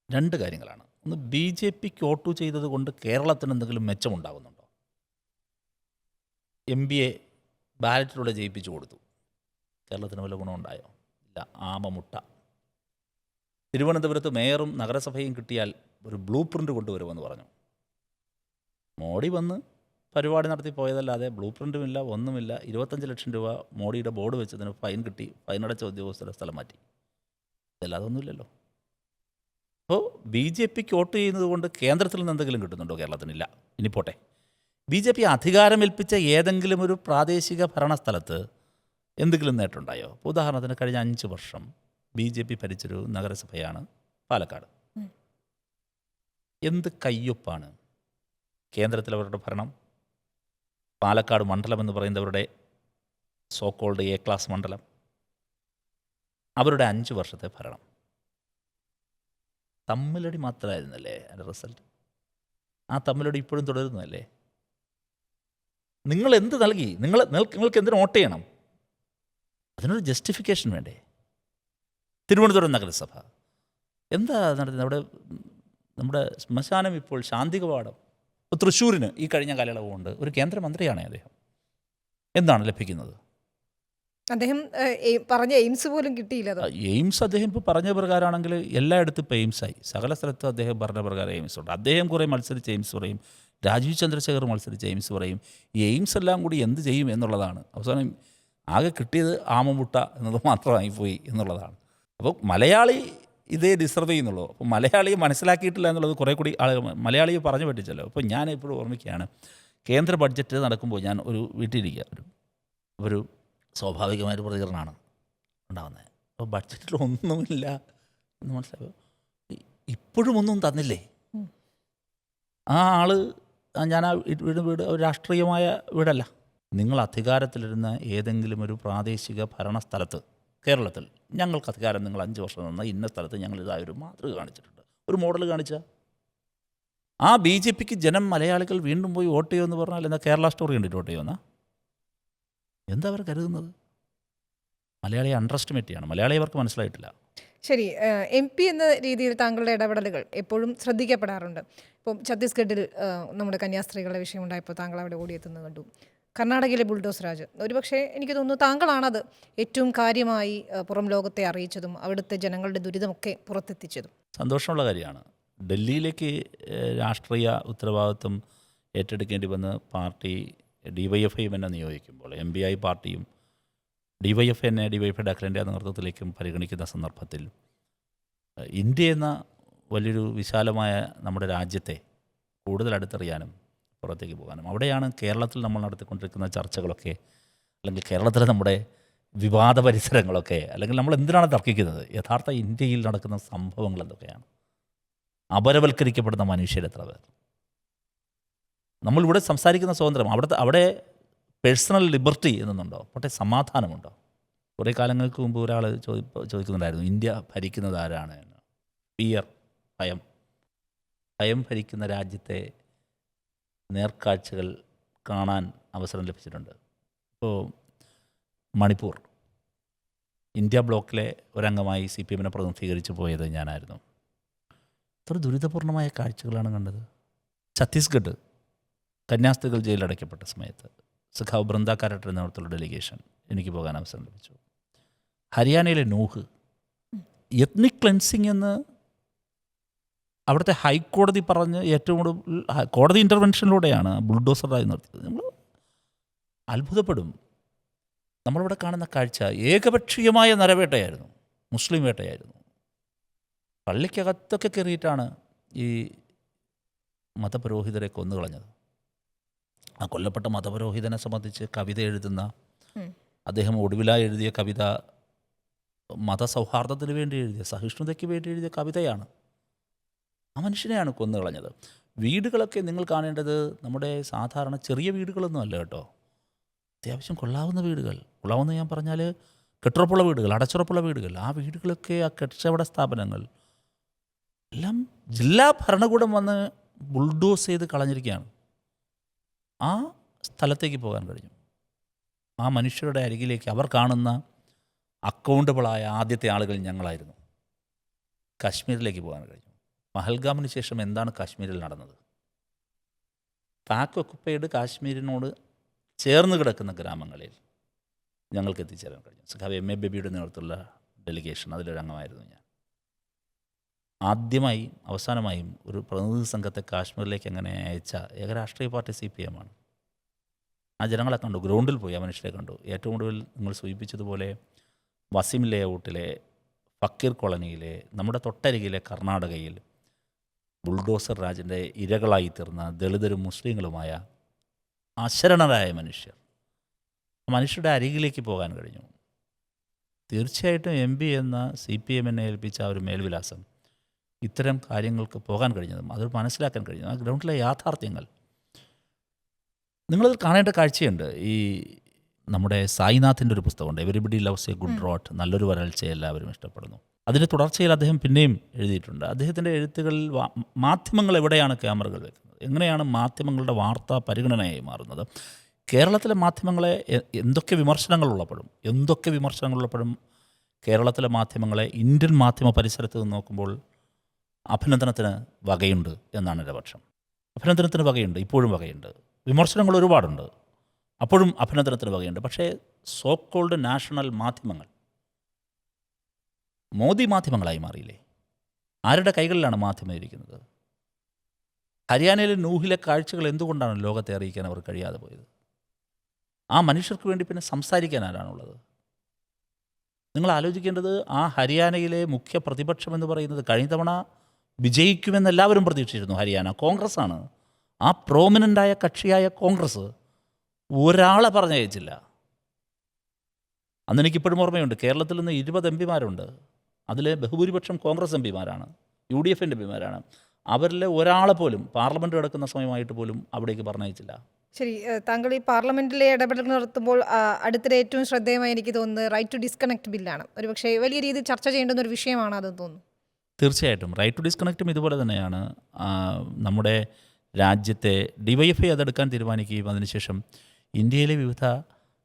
2 കാര്യങ്ങളാണ്. ഒന്ന്, BJPക്ക് വോട്ട് ചെയ്തത് കൊണ്ട് കേരളത്തിന് എന്തെങ്കിലും മെച്ചമുണ്ടാകുന്നുണ്ടോ? MBA ബാലറ്റിലൂടെ ജയിപ്പിച്ചു കൊടുത്തു. കേരളത്തിന് വല്ല ഗുണമുണ്ടായോ? ഇല്ല. ആമമുട്ട. തിരുവനന്തപുരത്ത് മേയറും നഗരസഭയും കിട്ടിയാൽ ഒരു ബ്ലൂ പ്രിൻ്റ് കൊണ്ടുവരുമെന്ന് പറഞ്ഞു. മോഡി വന്ന് പരിപാടി നടത്തി പോയതല്ലാതെ ബ്ലൂ പ്രിൻറ്റും ഇല്ല, ഒന്നുമില്ല. 25 ലക്ഷം രൂപ മോഡിയുടെ ബോർഡ് വെച്ചതിന് ഫൈൻ കിട്ടി. ഫൈനടച്ച ഉദ്യോഗസ്ഥരെ സ്ഥലം മാറ്റി. ഇതല്ലാതെ ഒന്നുമില്ലല്ലോ. അപ്പോൾ BJPക്ക് വോട്ട് ചെയ്യുന്നത് കൊണ്ട് കേന്ദ്രത്തിൽ നിന്ന് എന്തെങ്കിലും കിട്ടുന്നുണ്ടോ? കേരളത്തിനില്ല. ഇനി പോട്ടെ, BJP അധികാരമേൽപ്പിച്ച ഏതെങ്കിലും ഒരു പ്രാദേശിക ഭരണസ്ഥലത്ത് എന്തെങ്കിലും നേട്ടമുണ്ടായോ? ഉദാഹരണത്തിന് കഴിഞ്ഞ 5 വർഷം BJP ഭരിച്ചൊരു നഗരസഭയാണ് പാലക്കാട്. എന്ത് കയ്യൊപ്പാണ് കേന്ദ്രത്തിൽ അവരുടെ ഭരണം. പാലക്കാട് മണ്ഡലം എന്ന് പറയുന്നവരുടെ സോ കോൾഡ് A ക്ലാസ് മണ്ഡലം. അവരുടെ 5 വർഷത്തെ ഭരണം. തമ്മിലടി മാത്രമായിരുന്നല്ലേ അതിൻ്റെ റിസൾട്ട്? ആ തമ്മിലടി ഇപ്പോഴും തുടരുന്നതല്ലേ? നിങ്ങൾ എന്ത് നൽകി? നിങ്ങൾക്ക് എന്തിനു വോട്ട് ചെയ്യണം? അതിനൊരു ജസ്റ്റിഫിക്കേഷൻ വേണ്ടേ? തിരുവനന്തപുരം നഗരസഭ എന്താ നടത്തുന്നത്? അവിടെ നമ്മുടെ ശ്മശാനം ഇപ്പോൾ ശാന്തി കവാടം. ഇപ്പോൾ തൃശ്ശൂരിന് ഈ കഴിഞ്ഞ കാലയളവ് കൊണ്ട് ഒരു കേന്ദ്രമന്ത്രിയാണ് അദ്ദേഹം. എന്താണ് ലഭിക്കുന്നത്? അദ്ദേഹം പറഞ്ഞ എയിംസ് പോലും കിട്ടിയില്ല. എയിംസ് അദ്ദേഹം ഇപ്പോൾ പറഞ്ഞ പ്രകാരമാണെങ്കിൽ എല്ലായിടത്തും ഇപ്പോൾ എയിംസായി. സകല സ്ഥലത്തും അദ്ദേഹം പറഞ്ഞ പ്രകാരം എയിംസ് ഉണ്ട്. അദ്ദേഹം കുറേ മത്സരിച്ച് എയിംസ് പറയും, രാജീവ് ചന്ദ്രശേഖർ മത്സരിച്ച് എയിംസ് പറയും. ഈ എയിംസ് എല്ലാം കൂടി എന്ത് ചെയ്യും എന്നുള്ളതാണ്. അവസാനം ആകെ കിട്ടിയത് ആമമുട്ട എന്നത് മാത്രമായി പോയി എന്നുള്ളതാണ്. അപ്പോൾ മലയാളി ഇതേ ഡിസർവ് ചെയ്യുന്നുള്ളൂ. അപ്പോൾ മലയാളിയെ മനസ്സിലാക്കിയിട്ടില്ല എന്നുള്ളത് കുറേ കൂടി മലയാളിയെ പറഞ്ഞു പറ്റിച്ചല്ലോ. അപ്പോൾ ഞാൻ എപ്പോഴും ഓർമ്മിക്കുകയാണ്, കേന്ദ്ര ബഡ്ജറ്റ് നടക്കുമ്പോൾ ഞാൻ ഒരു വീട്ടിലിരിക്കുക, ഒരു സ്വാഭാവികമായൊരു പ്രതികരണമാണ് ഉണ്ടാകുന്നത്. അപ്പോൾ ബഡ്ജറ്റിൽ ഒന്നുമില്ല എന്ന് മനസ്സിലാക്കുക. ഇപ്പോഴും ഒന്നും തന്നില്ലേ ആ ആൾ? ഞാൻ ആ വീട് ഒരു രാഷ്ട്രീയമായ വീടല്ല. നിങ്ങൾ അധികാരത്തിലിരുന്ന ഏതെങ്കിലും ഒരു പ്രാദേശിക ഭരണ സ്ഥലത്ത്, കേരളത്തിൽ ഞങ്ങൾക്ക് അധികാരം നിങ്ങൾ 5 വർഷം തന്ന ഇന്ന സ്ഥലത്ത് ഞങ്ങൾ ഇതായൊരു മാതൃക കാണിച്ചിട്ടുണ്ട്, ഒരു മോഡൽ കാണിച്ച ആ BJPക്ക് ജനം മലയാളികൾ വീണ്ടും പോയി വോട്ട് ചെയ്യുമെന്ന് പറഞ്ഞാൽ എന്താ കേരള സ്റ്റോറി കണ്ടിട്ട് വോട്ട് ചെയ്യുമെന്നാ? എന്താ അവർ കരുതുന്നത്? മലയാളിയെ അണ്ടർ എസ്റ്റിമേറ്റ് ചെയ്യാണ്. മലയാളിയെ അവർക്ക് മനസ്സിലായിട്ടില്ല. ശരി, MP എന്ന രീതിയിൽ താങ്കളുടെ ഇടപെടലുകൾ എപ്പോഴും ശ്രദ്ധിക്കപ്പെടാറുണ്ട്. ഇപ്പം ഛത്തീസ്ഗഡിൽ നമ്മുടെ കന്യാസ്ത്രീകളുടെ വിഷയം ഉണ്ടായപ്പോൾ താങ്കൾ അവിടെ ഓടിയെത്തുന്നത് കണ്ടു. കർണാടകയിലെ ബുൾഡോസ് രാജ്, ഒരുപക്ഷെ എനിക്ക് തോന്നുന്നു താങ്കളാണത് ഏറ്റവും കാര്യമായി പുറം ലോകത്തെ അറിയിച്ചതും അവിടുത്തെ ജനങ്ങളുടെ ദുരിതമൊക്കെ പുറത്തെത്തിച്ചതും. സന്തോഷമുള്ള കാര്യമാണ്. ഡൽഹിയിലേക്ക് രാഷ്ട്രീയ ഉത്തരവാദിത്വം ഏറ്റെടുക്കേണ്ടി വന്ന് പാർട്ടി DYFI എന്നെ നിയോഗിക്കുമ്പോൾ MBI പാർട്ടിയും DYFI എന്നെ DYFI അഖിലേന്ത്യാ നേതൃത്വത്തിലേക്കും പരിഗണിക്കുന്ന സന്ദർഭത്തിൽ ഇന്ത്യ എന്ന വലിയൊരു വിശാലമായ നമ്മുടെ രാജ്യത്തെ കൂടുതൽ അടുത്തറിയാനും പുറത്തേക്ക് പോകാനും, അവിടെയാണ് കേരളത്തിൽ നമ്മൾ നടത്തിക്കൊണ്ടിരിക്കുന്ന ചർച്ചകളൊക്കെ, അല്ലെങ്കിൽ കേരളത്തിലെ നമ്മുടെ വിവാദ പരിസരങ്ങളൊക്കെ, അല്ലെങ്കിൽ നമ്മൾ എന്തിനാണ് തർക്കിക്കുന്നത്, യഥാർത്ഥ ഇന്ത്യയിൽ നടക്കുന്ന സംഭവങ്ങൾ എന്തൊക്കെയാണ്, അപരവൽക്കരിക്കപ്പെടുന്ന മനുഷ്യരെത്ര പേർ, നമ്മളിവിടെ സംസാരിക്കുന്ന സ്വാതന്ത്ര്യം, അവിടെ പേഴ്സണൽ ലിബർട്ടി എന്നുണ്ടോ, പക്ഷേ സമാധാനമുണ്ടോ? കുറേ കാലങ്ങൾക്ക് മുമ്പ് ഒരാൾ ചോദിക്കുന്നുണ്ടായിരുന്നു, ഇന്ത്യ ഭരിക്കുന്നത് ആരാണ് എന്ന്. ഭയം ഭരിക്കുന്ന രാജ്യത്തെ നേർക്കാഴ്ചകൾ കാണാൻ അവസരം ലഭിച്ചിട്ടുണ്ട്. ഇപ്പോൾ മണിപ്പൂർ ഇന്ത്യ ബ്ലോക്കിലെ ഒരംഗമായി CPM പ്രതിനിധീകരിച്ച് പോയത് ഞാനായിരുന്നു. എത്ര ദുരിതപൂർണമായ കാഴ്ചകളാണ് കണ്ടത്. ഛത്തീസ്ഗഡ് കന്യാസ്ത്രീകൾ ജയിലടയ്ക്കപ്പെട്ട സമയത്ത് സഖാവ് ബൃന്ദ കാരട്ടിൻ്റെ നേതൃത്വത്തിലുള്ള ഡെലിഗേഷൻ എനിക്ക് പോകാൻ അവസരം ലഭിച്ചു. ഹരിയാനയിലെ നൂഹ് എത്നിക് ക്ലെൻസിങ് എന്ന് അവിടുത്തെ ഹൈക്കോടതി പറഞ്ഞ് ഏറ്റവും കൂടുതൽ കോടതി ഇൻ്റർവെൻഷനിലൂടെയാണ് ബുൾഡോസറായി നിർത്തിയത്. നമ്മൾ അത്ഭുതപ്പെടും. നമ്മളിവിടെ കാണുന്ന കാഴ്ച ഏകപക്ഷീയമായ നരവേട്ടയായിരുന്നു, മുസ്ലിം വേട്ടയായിരുന്നു. പള്ളിക്കകത്തൊക്കെ കയറിയിട്ടാണ് ഈ മതപുരോഹിതരെ കൊന്നുകളഞ്ഞത്. ആ കൊല്ലപ്പെട്ട മതപുരോഹിതനെ സംബന്ധിച്ച് കവിത എഴുതുന്ന അദ്ദേഹം ഒടുവിലായി എഴുതിയ കവിത മതസൗഹാർദ്ദത്തിന് വേണ്ടി എഴുതിയ, സഹിഷ്ണുതയ്ക്ക് വേണ്ടി എഴുതിയ കവിതയാണ്. ആ മനുഷ്യനെയാണ് കൊന്നുകളഞ്ഞത്. വീടുകളൊക്കെ നിങ്ങൾ കാണേണ്ടത് നമ്മുടെ സാധാരണ ചെറിയ വീടുകളൊന്നും അല്ല കേട്ടോ, അത്യാവശ്യം കൊള്ളാവുന്ന വീടുകൾ. കൊള്ളാവുന്ന ഞാൻ പറഞ്ഞാൽ കെട്ടുറപ്പുള്ള വീടുകൾ, അടച്ചുറപ്പുള്ള വീടുകൾ. ആ വീടുകളൊക്കെ, ആ കച്ചവട സ്ഥാപനങ്ങൾ എല്ലാം ജില്ലാ ഭരണകൂടം വന്ന് ബുൾഡോസ് ചെയ്ത് കളഞ്ഞിരിക്കുകയാണ്. ആ സ്ഥലത്തേക്ക് പോകാൻ കഴിഞ്ഞു. ആ മനുഷ്യരുടെ അരികിലേക്ക് അവർ കാണുന്ന അക്കൗണ്ടബിളായ ആദ്യത്തെ ആളുകൾ ഞങ്ങളായിരുന്നു. കാശ്മീരിലേക്ക് പോകാൻ കഴിഞ്ഞു. പഹൽഗാമിന് ശേഷം എന്താണ് കാശ്മീരിൽ നടന്നത്? പാക് ഒക്കുപ്പൈഡ് കാശ്മീരിനോട് ചേർന്ന് കിടക്കുന്ന ഗ്രാമങ്ങളിൽ ഞങ്ങൾക്ക് എത്തിച്ചേരാൻ കഴിഞ്ഞു. സഖാവ് MA ബേബിയുടെ നേതൃത്വത്തിലുള്ള ഡെലിഗേഷൻ, അതിലൊരംഗമായിരുന്നു ഞാൻ. ആദ്യമായും അവസാനമായും ഒരു പ്രതിനിധി സംഘത്തെ കാശ്മീരിലേക്ക് അങ്ങനെ അയച്ച ഏക രാഷ്ട്രീയ പാർട്ടി CPM ആണ്. ആ ജനങ്ങളെ കണ്ടു, ഗ്രൗണ്ടിൽ പോയി ആ മനുഷ്യരെ കണ്ടു. ഏറ്റവും കൂടുതൽ നിങ്ങൾ സൂചിപ്പിച്ചതുപോലെ വസീം ലേഔട്ടിലെ, ഫക്കീർ കോളനിയിലെ, നമ്മുടെ തൊട്ടരികിലെ കർണാടകയിൽ ബുൾഡോസർ രാജിൻ്റെ ഇരകളായി തീർന്ന ദളിതരും മുസ്ലിങ്ങളുമായ അശരണരായ മനുഷ്യർ, മനുഷ്യരുടെ അരികിലേക്ക് പോകാൻ കഴിഞ്ഞു. തീർച്ചയായിട്ടും MB എന്ന CPM ഏൽപ്പിച്ച ആ ഒരു മേൽവിലാസം ഇത്തരം കാര്യങ്ങൾക്ക് പോകാൻ കഴിഞ്ഞതും അത് മനസ്സിലാക്കാൻ കഴിഞ്ഞതും ആ ഗ്രൗണ്ടിലെ യാഥാർത്ഥ്യങ്ങൾ നിങ്ങളത് കാണേണ്ട കാഴ്ചയുണ്ട്. ഈ നമ്മുടെ സായിനാഥിൻ്റെ ഒരു പുസ്തകമുണ്ട്, everybody loves a good drought, നല്ലൊരു വരൾച്ചയെ എല്ലാവരും ഇഷ്ടപ്പെടുന്നു. അതിൻ്റെ തുടർച്ചയിൽ അദ്ദേഹം പിന്നെയും എഴുതിയിട്ടുണ്ട്. അദ്ദേഹത്തിൻ്റെ എഴുത്തുകളിൽ മാധ്യമങ്ങൾ എവിടെയാണ് ക്യാമറകൾ വെക്കുന്നത്, എങ്ങനെയാണ് മാധ്യമങ്ങളുടെ വാർത്താ പരിഗണനയായി മാറുന്നത്, കേരളത്തിലെ മാധ്യമങ്ങളെ എന്തൊക്കെ വിമർശനങ്ങളുള്ളപ്പോഴും കേരളത്തിലെ മാധ്യമങ്ങളെ ഇന്ത്യൻ മാധ്യമ പരിസരത്ത് നിന്ന് നോക്കുമ്പോൾ അഭിനന്ദനത്തിന് വകയുണ്ട് എന്നാണ് എൻ്റെ പക്ഷം. അഭിനന്ദനത്തിന് വകയുണ്ട്, ഇപ്പോഴും വകയുണ്ട്. വിമർശനങ്ങൾ ഒരുപാടുണ്ട്, അപ്പോഴും അഭിനന്ദനത്തിന് വകയുണ്ട്. പക്ഷേ സോ കോൾഡ് നാഷണൽ മാധ്യമങ്ങൾ മോദി മാധ്യമങ്ങളായി മാറിയില്ലേ? ആരുടെ കൈകളിലാണ് മാധ്യമം ഇരിക്കുന്നത്? ഹരിയാനയിലെ നൂഹിലെ കാഴ്ചകൾ എന്തുകൊണ്ടാണ് ലോകത്തെ അറിയിക്കാൻ അവർ കഴിയാതെ പോയത്? ആ മനുഷ്യർക്ക് വേണ്ടി പിന്നെ സംസാരിക്കാൻ ആരാണുള്ളത്? നിങ്ങൾ ആലോചിക്കേണ്ടത്, ആ ഹരിയാനയിലെ മുഖ്യ പ്രതിപക്ഷം എന്ന് പറയുന്നത് കഴിഞ്ഞ തവണ വിജയിക്കുമെന്ന് എല്ലാവരും പ്രതീക്ഷിച്ചിരുന്നു. ഹരിയാന കോൺഗ്രസ്സാണ്. ആ പ്രോമിനൻ്റായ കക്ഷിയായ കോൺഗ്രസ് ഒരാളെ പറഞ്ഞയച്ചില്ല. അന്ന് എനിക്കിപ്പോഴും ഓർമ്മയുണ്ട്, കേരളത്തിൽ നിന്ന് 20 എംപിമാരുണ്ട്. അതിലെ ബഹുഭൂരിപക്ഷം കോൺഗ്രസ് എംപിമാരാണ്, UDF എംപിമാരാണ്. അവരിലെ ഒരാളെ പോലും പാർലമെൻറ്റ് കിടക്കുന്ന സമയമായിട്ട് പോലും അവിടേക്ക് പറഞ്ഞയച്ചില്ല. ശരി, താങ്കൾ ഈ പാർലമെന്റിലെ ഇടപെടൽ നടത്തുമ്പോൾ അടുത്തിടെ ഏറ്റവും ശ്രദ്ധേയമായി എനിക്ക് തോന്നുന്നത് റൈറ്റ് ടു ഡിസ്കണക്ട് ബില്ലാണ്. ഒരുപക്ഷെ വലിയ രീതിയിൽ ചർച്ച ചെയ്യേണ്ടുന്ന ഒരു വിഷയമാണ് അതെന്ന് തോന്നുന്നു. തീർച്ചയായിട്ടും റൈറ്റ് ടു ഡിസ്കണക്റ്റും ഇതുപോലെ തന്നെയാണ്. നമ്മുടെ രാജ്യത്തെ DYFI അതെടുക്കാൻ തീരുമാനിക്കുകയും അതിനുശേഷം ഇന്ത്യയിലെ വിവിധ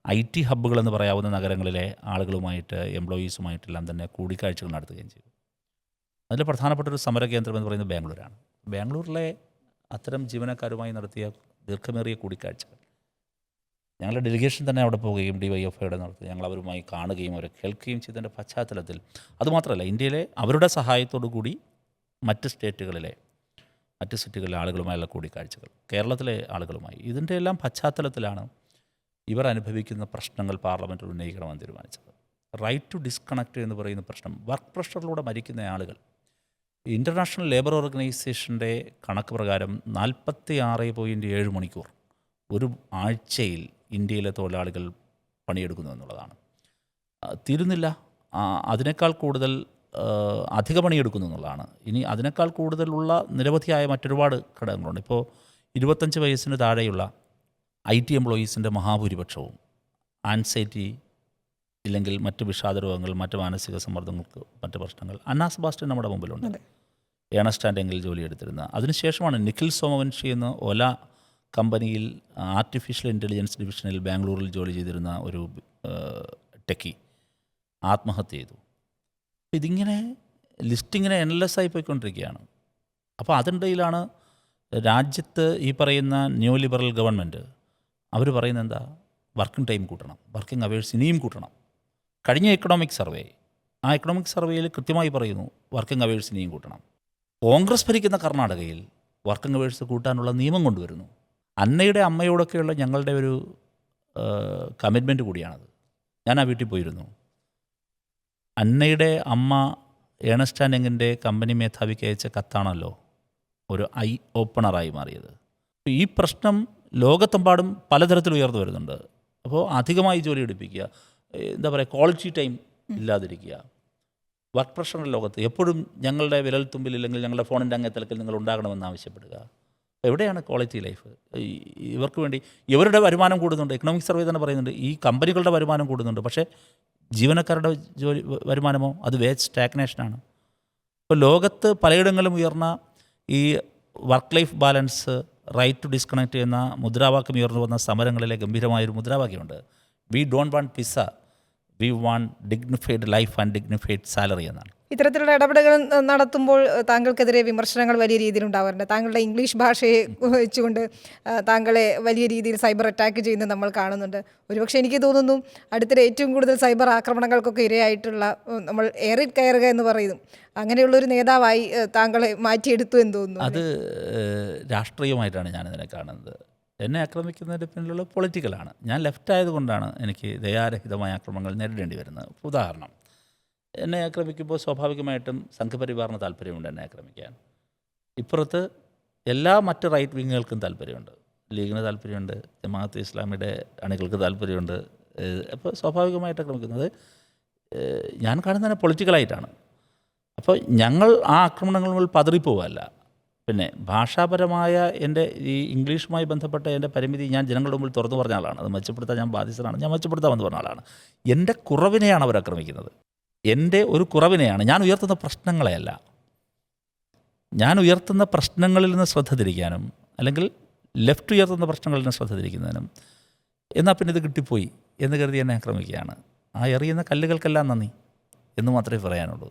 IT ഹബ്ബുകളെന്ന് പറയാവുന്ന നഗരങ്ങളിലെ ആളുകളുമായിട്ട്, എംപ്ലോയീസുമായിട്ടെല്ലാം തന്നെ കൂടിക്കാഴ്ചകൾ നടത്തുകയും ചെയ്തു. അതിൽ പ്രധാനപ്പെട്ട ഒരു സമര കേന്ദ്രം എന്ന് പറയുന്നത് ബാംഗ്ലൂരാണ്. ബാംഗ്ലൂരിലെ അത്തരം ജീവനക്കാരുമായി നടത്തിയ ദീർഘമേറിയ കൂടിക്കാഴ്ചകൾ, ഞങ്ങളുടെ ഡെലിഗേഷൻ തന്നെ അവിടെ പോവുകയും DYFIയുടെ നടത്തി ഞങ്ങൾ അവരുമായി കാണുകയും അവരെ കേൾക്കുകയും ചെയ്തതിൻ്റെ പശ്ചാത്തലത്തിൽ, അതുമാത്രമല്ല ഇന്ത്യയിലെ അവരുടെ സഹായത്തോടു കൂടി മറ്റ് സിറ്റികളിലെ ആളുകളുമായുള്ള കൂടിക്കാഴ്ചകൾ, കേരളത്തിലെ ആളുകളുമായി, ഇതിൻ്റെ എല്ലാം പശ്ചാത്തലത്തിലാണ് ഇവർ അനുഭവിക്കുന്ന പ്രശ്നങ്ങൾ പാർലമെൻറ്റിൽ ഉന്നയിക്കണമെന്ന് തീരുമാനിച്ചത്. റൈറ്റ് ടു ഡിസ്കണക്റ്റ് എന്ന് പറയുന്ന പ്രശ്നം, വർക്ക് പ്രഷറിലൂടെ മരിക്കുന്ന ആളുകൾ, ഇൻ്റർനാഷണൽ ലേബർ ഓർഗനൈസേഷൻ്റെ കണക്ക് പ്രകാരം 46.7 മണിക്കൂർ ഒരു ആഴ്ചയിൽ ഇന്ത്യയിലെ തൊഴിലാളികൾ പണിയെടുക്കുന്നു എന്നുള്ളതാണ്. തീരുന്നില്ല, അതിനേക്കാൾ കൂടുതൽ അധിക പണിയെടുക്കുന്നു എന്നുള്ളതാണ്. ഇനി അതിനേക്കാൾ കൂടുതലുള്ള നിരവധിയായ മറ്റൊരുപാട് ഘടകങ്ങളുണ്ട്. ഇപ്പോൾ 25 വയസ്സിന് താഴെയുള്ള IT എംപ്ലോയീസിൻ്റെ മഹാഭൂരിപക്ഷവും ആൻസൈറ്റി ഇല്ലെങ്കിൽ മറ്റ് വിഷാദ രോഗങ്ങൾ, മറ്റ് മാനസിക സമ്മർദ്ദങ്ങൾക്ക് മറ്റ് പ്രശ്നങ്ങൾ. അന്നാ സെബാസ്റ്റ്യൻ നമ്മുടെ മുമ്പിലുണ്ട്, ഏണസ്റ്റ് ആൻഡ് യങ്ങിൽ ജോലിയെടുത്തിരുന്ന. അതിനുശേഷമാണ് നിഖിൽ സോമവൻഷി എന്ന് ഓല കമ്പനിയിൽ ആർട്ടിഫിഷ്യൽ ഇൻ്റലിജൻസ് ഡിവിഷനിൽ ബാംഗ്ലൂരിൽ ജോലി ചെയ്തിരുന്ന ഒരു ടെക്കി ആത്മഹത്യ ചെയ്തു. ഇതിങ്ങനെ ലിസ്റ്റിങ്ങനെ എൻലെസ്സായി പോയിക്കൊണ്ടിരിക്കുകയാണ്. അപ്പോൾ അതിനിടയിലാണ് രാജ്യത്ത് ഈ പറയുന്ന ന്യൂ ലിബറൽ ഗവൺമെൻറ് അവർ പറയുന്നത് എന്താ, വർക്കിംഗ് ടൈം കൂട്ടണം, വർക്കിംഗ് അവേഴ്സ് ഇനിയും കൂട്ടണം. കഴിഞ്ഞ എക്കണോമിക് സർവേയിൽ കൃത്യമായി പറയുന്നു വർക്കിംഗ് അവേഴ്സ് ഇനിയും കൂട്ടണം. കോൺഗ്രസ് ഭരിക്കുന്ന കർണാടകയിൽ വർക്കിംഗ് അവേഴ്സ് കൂട്ടാനുള്ള നിയമം കൊണ്ടുവരുന്നു. അന്നയുടെ അമ്മയോടൊക്കെയുള്ള ഞങ്ങളുടെ ഒരു കമ്മിറ്റ്മെൻറ്റ് കൂടിയാണത്. ഞാൻ ആ വീട്ടിൽ പോയിരുന്നു. അന്നയുടെ അമ്മ ഏണസ്റ്റ് ആൻഡ് യങ്ങിൻ്റെ കമ്പനി മേധാവിക്ക് അയച്ച കത്താണല്ലോ ഒരു ഐ ഓപ്പണറായി മാറിയത്. ഈ പ്രശ്നം ലോകത്തെമ്പാടും പലതരത്തിൽ ഉയർന്നു വരുന്നുണ്ട്. അപ്പോൾ അധികമായി ജോലി എടുപ്പിക്കുക, എന്താ പറയുക, ക്വാളിറ്റി ടൈം ഇല്ലാതിരിക്കുക, വർക്ക് പ്രഷറിൻ്റെ ലോകത്ത് എപ്പോഴും ഞങ്ങളുടെ വിരൽത്തുമ്പിൽ ഇല്ലെങ്കിൽ ഞങ്ങളുടെ ഫോണിൻ്റെ അങ്ങേത്തലക്കിൽ നിങ്ങൾ ഉണ്ടാകണമെന്ന് ആവശ്യപ്പെടുക. എവിടെയാണ് ക്വാളിറ്റി ലൈഫ്? ഇവർക്ക് വേണ്ടി ഇവരുടെ വരുമാനം കൂടുന്നുണ്ട്. എക്കണോമിക് സർവേ തന്നെ പറയുന്നുണ്ട് ഈ കമ്പനികളുടെ വരുമാനം കൂടുന്നുണ്ട്, പക്ഷേ ജീവനക്കാരുടെ വരുമാനമോ അത് വേജ് സ്റ്റാഗ്നേഷനാണ്. ഇപ്പോൾ ലോകത്ത് പലയിടങ്ങളിലും ഉയർന്ന ഈ work life balance, right to disconnect എന്ന മുദ്രാവാക്യം ഉയർന്നു വന്ന സമരങ്ങളിലെ ഗംഭീരമായൊരു മുദ്രാവാക്യമുണ്ട്. We don't want pizza, we want dignified life and dignified salary എന്നാണ്. ഇത്തരത്തിലുള്ള ഇടപെടലുകൾ നടത്തുമ്പോൾ താങ്കൾക്കെതിരെ വിമർശനങ്ങൾ വലിയ രീതിയിൽ ഉണ്ടാവാറുണ്ട്. താങ്കളുടെ ഇംഗ്ലീഷ് ഭാഷയെ വെച്ചുകൊണ്ട് താങ്കളെ വലിയ രീതിയിൽ സൈബർ അറ്റാക്ക് ചെയ്യുന്നത് നമ്മൾ കാണുന്നുണ്ട്. ഒരുപക്ഷെ എനിക്ക് തോന്നുന്നു അടുത്തിടെ ഏറ്റവും കൂടുതൽ സൈബർ ആക്രമണങ്ങൾക്കൊക്കെ ഇരയായിട്ടുള്ള, നമ്മൾ ഏറിൽ കയറുക എന്ന് പറയുന്നു, അങ്ങനെയുള്ളൊരു നേതാവായി താങ്കളെ മാറ്റിയെടുത്തു എന്ന് തോന്നുന്നു. അത് രാഷ്ട്രീയമായിട്ടാണ് ഞാനിതിനെ കാണുന്നത്. എന്നെ ആക്രമിക്കുന്നതിൻ്റെ പിന്നിലുള്ള പൊളിറ്റിക്കലാണ്. ഞാൻ ലെഫ്റ്റ് ആയതുകൊണ്ടാണ് എനിക്ക് ദയാരഹിതമായ ആക്രമണങ്ങൾ നേരിടേണ്ടി വരുന്നത്. ഉദാഹരണം, എന്നെ ആക്രമിക്കുമ്പോൾ സ്വാഭാവികമായിട്ടും സംഘപരിവാറിന് താല്പര്യമുണ്ട് എന്നെ ആക്രമിക്കാൻ. ഇപ്പുറത്ത് എല്ലാ മറ്റ് റൈറ്റ് വിങ്ങുകൾക്കും താല്പര്യമുണ്ട്. ലീഗിന് താല്പര്യമുണ്ട്, ജമാഅത്തെ ഇസ്ലാമിയുടെ അണികൾക്ക് താല്പര്യമുണ്ട്. അപ്പോൾ സ്വാഭാവികമായിട്ട് ആക്രമിക്കുന്നത് ഞാൻ കാണുന്നതിനെ പൊളിറ്റിക്കലായിട്ടാണ്. അപ്പോൾ ഞങ്ങൾ ആ ആക്രമണങ്ങളിൽ പതറിപ്പോവല്ല, പിന്നെ ഭാഷാപരമായ എൻ്റെ ഈ ഇംഗ്ലീഷുമായി ബന്ധപ്പെട്ട എൻ്റെ പരിമിതി ഞാൻ ജനങ്ങളുടെ മുമ്പിൽ തുറന്നു പറഞ്ഞ ആളാണ്. അത് മെച്ചപ്പെടുത്താൻ ഞാൻ ബാധ്യസ്ഥനാണ്. ഞാൻ മെച്ചപ്പെടുത്താമെന്ന് പറഞ്ഞ ആളാണ്. എൻ്റെ കുറവിനെയാണ് അവർ ആക്രമിക്കുന്നത്. എൻ്റെ ഒരു കുറവിനെയാണ്. ഞാൻ ഉയർത്തുന്ന പ്രശ്നങ്ങളെയല്ല. ഞാൻ ഉയർത്തുന്ന പ്രശ്നങ്ങളിൽ നിന്ന് ശ്രദ്ധ തിരിക്കാനും അല്ലെങ്കിൽ ലെഫ്റ്റ് ഉയർത്തുന്ന പ്രശ്നങ്ങളിൽ നിന്ന് ശ്രദ്ധ തിരിക്കുന്നതിനും എന്നാൽ പിന്നെ ഇത് കിട്ടിപ്പോയി എന്ന് കരുതി എന്നെ ആക്രമിക്കുകയാണ്. ആ എറിയുന്ന കല്ലുകൾക്കെല്ലാം നന്ദി എന്ന് മാത്രമേ പറയാനുള്ളൂ.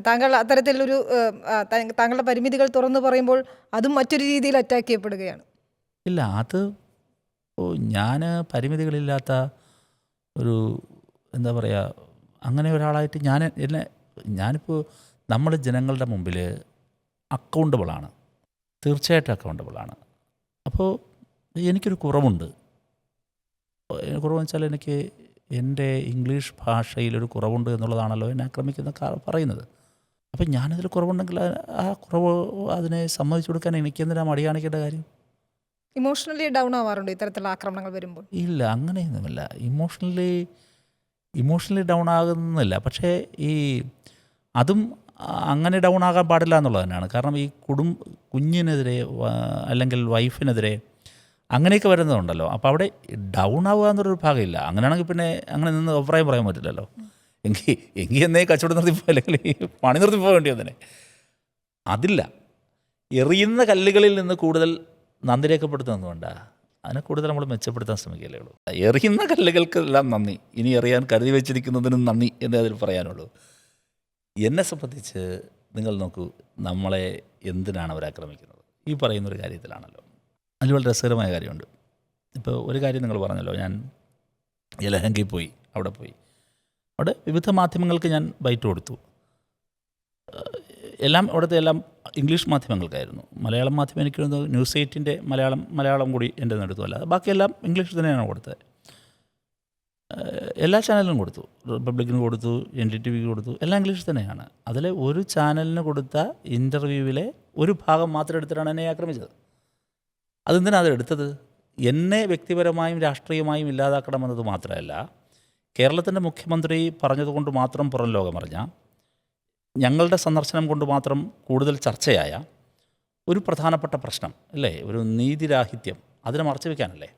താങ്കൾ അത്തരത്തിലൊരു താങ്കളുടെ പരിമിതികൾ തുറന്നു പറയുമ്പോൾ അതും മറ്റൊരു രീതിയിൽ അറ്റാക്ക് ചെയ്യപ്പെടുകയാണ്. ഇല്ല, അത് ഞാൻ പരിമിതികളില്ലാത്ത ഒരു എന്താ പറയുക അങ്ങനെ ഒരാളായിട്ട് ഞാനിപ്പോൾ നമ്മൾ ജനങ്ങളുടെ മുമ്പിൽ അക്കൗണ്ടബിളാണ്, തീർച്ചയായിട്ടും അക്കൗണ്ടബിളാണ്. അപ്പോൾ എനിക്കൊരു കുറവുണ്ട്. കുറവെന്ന് വെച്ചാൽ എനിക്ക് എൻ്റെ ഇംഗ്ലീഷ് ഭാഷയിലൊരു കുറവുണ്ട് എന്നുള്ളതാണല്ലോ എന്നെ ആക്രമിക്കുന്ന പറയുന്നത്. അപ്പം ഞാനതിൽ കുറവുണ്ടെങ്കിൽ ആ കുറവ് അതിനെ സമ്മതിച്ചു കൊടുക്കാൻ എനിക്കെന്തിനാ മടി കാണിക്കേണ്ട കാര്യം? ഇമോഷണലി ഡൗൺ ആവാറുണ്ട് ഇത്തരത്തിലുള്ള ആക്രമണങ്ങൾ വരുമ്പോൾ? ഇല്ല, അങ്ങനെയൊന്നുമില്ല. ഇമോഷണലി ഡൗൺ ആകുന്നില്ല. പക്ഷേ അതും അങ്ങനെ ഡൗൺ ആകാൻ പാടില്ല എന്നുള്ളത് തന്നെയാണ്. കാരണം ഈ കുഞ്ഞിനെതിരെ അല്ലെങ്കിൽ വൈഫിനെതിരെ അങ്ങനെയൊക്കെ വരുന്നതുണ്ടല്ലോ. അപ്പോൾ അവിടെ ഡൗൺ ആവുക എന്നൊരു ഭാഗമില്ല. അങ്ങനെയാണെങ്കിൽ പിന്നെ അങ്ങനെ നിന്ന് അഭിപ്രായം പറയാൻ പറ്റില്ലല്ലോ. എങ്കിൽ എന്നേ കച്ചവടം നിർത്തിപ്പോ അല്ലെങ്കിൽ പണി നിർത്തിപ്പോ വേണ്ടി വന്നേ. അതില്ല. എറിയുന്ന കല്ലുകളിൽ നിന്ന് കൂടുതൽ നന്ദി രേഖപ്പെടുത്തുന്നതുകൊണ്ടാ അതിനെ കൂടുതൽ നമ്മൾ മെച്ചപ്പെടുത്താൻ ശ്രമിക്കുകയല്ലേ ഉള്ളൂ. എറിയുന്ന കല്ലുകൾക്കെല്ലാം നന്ദി, ഇനി എറിയാൻ കരുതി വെച്ചിരിക്കുന്നതിനും നന്ദി എന്നേ അതിൽ പറയാനുള്ളൂ. എന്നെ സംബന്ധിച്ച് നിങ്ങൾ നോക്കൂ, നമ്മളെ എന്തിനാണ് അവരാക്രമിക്കുന്നത്? ഈ പറയുന്നൊരു കാര്യത്തിലാണല്ലോ. അതിൽ വളരെ രസകരമായ കാര്യമുണ്ട്. ഇപ്പോൾ ഒരു കാര്യം നിങ്ങൾ പറഞ്ഞല്ലോ, ഞാൻ യലഹങ്കയിൽ പോയി. അവിടെ വിവിധ മാധ്യമങ്ങൾക്ക് ഞാൻ ബൈറ്റ് കൊടുത്തു. അവിടുത്തെ എല്ലാം ഇംഗ്ലീഷ് മാധ്യമങ്ങൾക്കായിരുന്നു. മലയാളം മാധ്യമം എനിക്ക് ന്യൂസ് 8-ൻ്റെ മലയാളം കൂടി എൻ്റെ അടുത്തു. അല്ലാതെ ബാക്കിയെല്ലാം ഇംഗ്ലീഷ് തന്നെയാണ് കൊടുത്തത്. എല്ലാ ചാനലിനും കൊടുത്തു. റിപ്പബ്ലിക്കിന് കൊടുത്തു, NDTV കൊടുത്തു, എല്ലാം ഇംഗ്ലീഷ് തന്നെയാണ്. അതിലെ ഒരു ചാനലിന് കൊടുത്ത ഇൻ്റർവ്യൂവിലെ ഒരു ഭാഗം മാത്രം എടുത്തിട്ടാണ് എന്നെ ആക്രമിച്ചത്. അതെന്തിനാണ് അതെടുത്തത്? എന്നെ വ്യക്തിപരമായും രാഷ്ട്രീയമായും ഇല്ലാതാക്കണമെന്നത് മാത്രമല്ല, കേരളത്തിൻ്റെ മുഖ്യമന്ത്രി പറഞ്ഞതുകൊണ്ട് മാത്രം പുറം ലോകം അറിഞ്ഞ, ഞങ്ങളുടെ സന്ദർശനം കൊണ്ട് മാത്രം കൂടുതൽ ചർച്ചയായ ഒരു പ്രധാനപ്പെട്ട പ്രശ്നം അല്ലേ, ഒരു നീതിരാഹിത്യം, അതിനെ മറച്ചു വയ്ക്കാനല്ലേ?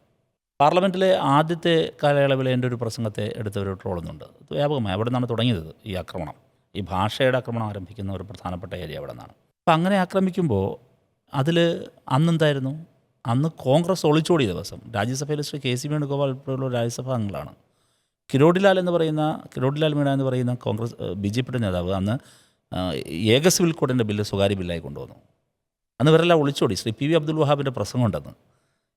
പാർലമെൻറ്റിലെ ആദ്യത്തെ കാലയളവിൽ എൻ്റെ ഒരു പ്രസംഗത്തെ എടുത്തവർ ട്രോളുന്നുണ്ട്. വ്യാപകമായി അവിടെ നിന്നാണ് തുടങ്ങിയത് ഈ ആക്രമണം. ഈ ഭാഷയുടെ ആക്രമണം ആരംഭിക്കുന്ന ഒരു പ്രധാനപ്പെട്ട ഏരിയ അവിടെ നിന്നാണ്. അപ്പം അങ്ങനെ ആക്രമിക്കുമ്പോൾ അതിൽ അന്നെന്തായിരുന്നു? അന്ന് കോൺഗ്രസ് ഒളിച്ചോടിയ ദിവസം. രാജ്യസഭയിലെ ശ്രീ KC വേണുഗോപാൽ ഉൾപ്പെടെയുള്ള രാജ്യസഭാ അംഗങ്ങളാണ്. കിരോഡിലാൽ മീണ എന്ന് പറയുന്ന കോൺഗ്രസ് BJPയുടെ നേതാവ് അന്ന് ഏക സിവിൽ കോഡിൻ്റെ ബില്ല് സ്വകാര്യ ബില്ലായി കൊണ്ടുവന്നു. അന്ന് ഇവരെല്ലാം ഒളിച്ചോടി. ശ്രീ PV അബ്ദുൽ വഹാബിൻ്റെ പ്രസംഗം ഉണ്ടെന്ന്,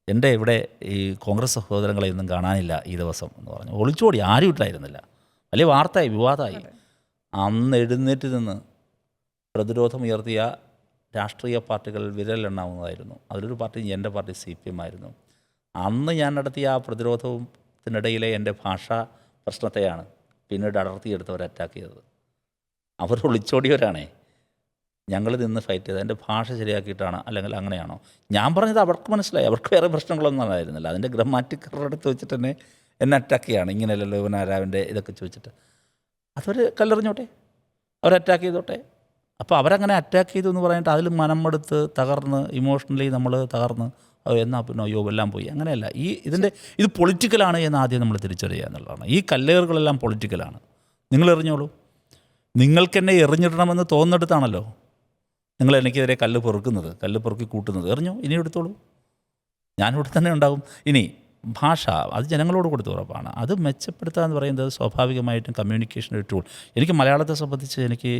എൻ്റെ ഇവിടെ ഈ കോൺഗ്രസ് സഹോദരങ്ങളെയൊന്നും കാണാനില്ല ഈ ദിവസം എന്ന് പറഞ്ഞു ഒളിച്ചോടി. ആരും ഇട്ടായിരുന്നില്ല. വലിയ വാർത്തയായി, വിവാദമായി. അന്ന് എഴുന്നേറ്റ് നിന്ന് പ്രതിരോധമുയർത്തിയ രാഷ്ട്രീയ പാർട്ടികൾ വിരലെണ്ണാവുന്നതായിരുന്നു. അതിലൊരു പാർട്ടി എൻ്റെ പാർട്ടി CPM ആയിരുന്നു. അന്ന് ഞാൻ നടത്തിയ ആ പ്രതിരോധത്തിനിടയിലെ എൻ്റെ ഭാഷാ പ്രശ്നത്തെയാണ് പിന്നീട് അടർത്തിയെടുത്തവർ അറ്റാക്ക് ചെയ്തത്. അവർ ഒളിച്ചോടിയവരാണേ. ഞങ്ങൾ നിന്ന് ഫൈറ്റ് ചെയ്തത് എൻ്റെ ഭാഷ ശരിയാക്കിയിട്ടാണ് അല്ലെങ്കിൽ അങ്ങനെയാണോ? ഞാൻ പറഞ്ഞത് അവർക്ക് മനസ്സിലായി. അവർക്ക് വേറെ പ്രശ്നങ്ങളൊന്നും ഉണ്ടായിരുന്നില്ല. അതിൻ്റെ ഗ്രാമാറ്റിക്കൽ എടുത്ത് വെച്ചിട്ട് തന്നെ എന്നെ അറ്റാക്ക് ചെയ്യാണ്. ഇങ്ങനെയല്ലല്ലോ ഇവനാരാവിൻ്റെ ഇതൊക്കെ ചോദിച്ചിട്ട് അതൊരു കല്ലെറിഞ്ഞോട്ടെ, അവർ അറ്റാക്ക് ചെയ്തോട്ടെ. അപ്പോൾ അവരങ്ങനെ അറ്റാക്ക് ചെയ്തു എന്ന് പറഞ്ഞിട്ട് അതിൽ മനമെടുത്ത് തകർന്ന് ഇമോഷണലി നമ്മൾ തകർന്ന് എന്നാൽ പിന്നെ അയ്യോ എല്ലാം പോയി, അങ്ങനെയല്ല. ഇത് പൊളിറ്റിക്കലാണ് എന്ന് ആദ്യം നമ്മൾ തിരിച്ചറിയുക എന്നുള്ളതാണ്. ഈ കല്ലേറുകളെല്ലാം പൊളിറ്റിക്കലാണ്. നിങ്ങൾ എറിഞ്ഞോളൂ. നിങ്ങൾക്കെന്നെ എറിഞ്ഞിടണമെന്ന് തോന്നുന്നിടത്താണല്ലോ നിങ്ങൾ എനിക്കെതിരെ കല്ല് പൊറുക്കി കൂട്ടുന്നത്. എറിഞ്ഞോ, ഇനി എടുത്തോളൂ, ഞാനിവിടെ തന്നെ ഉണ്ടാകും. ഇനി ഭാഷ അത് ജനങ്ങളോട് കൊടുത്ത ഉറപ്പാണ്. അത് മെച്ചപ്പെടുത്തുക എന്ന് പറയുന്നത് സ്വാഭാവികമായിട്ടും കമ്മ്യൂണിക്കേഷൻ ഒരു ടൂൾ. എനിക്ക് മലയാളത്തെ സംബന്ധിച്ച് എനിക്ക്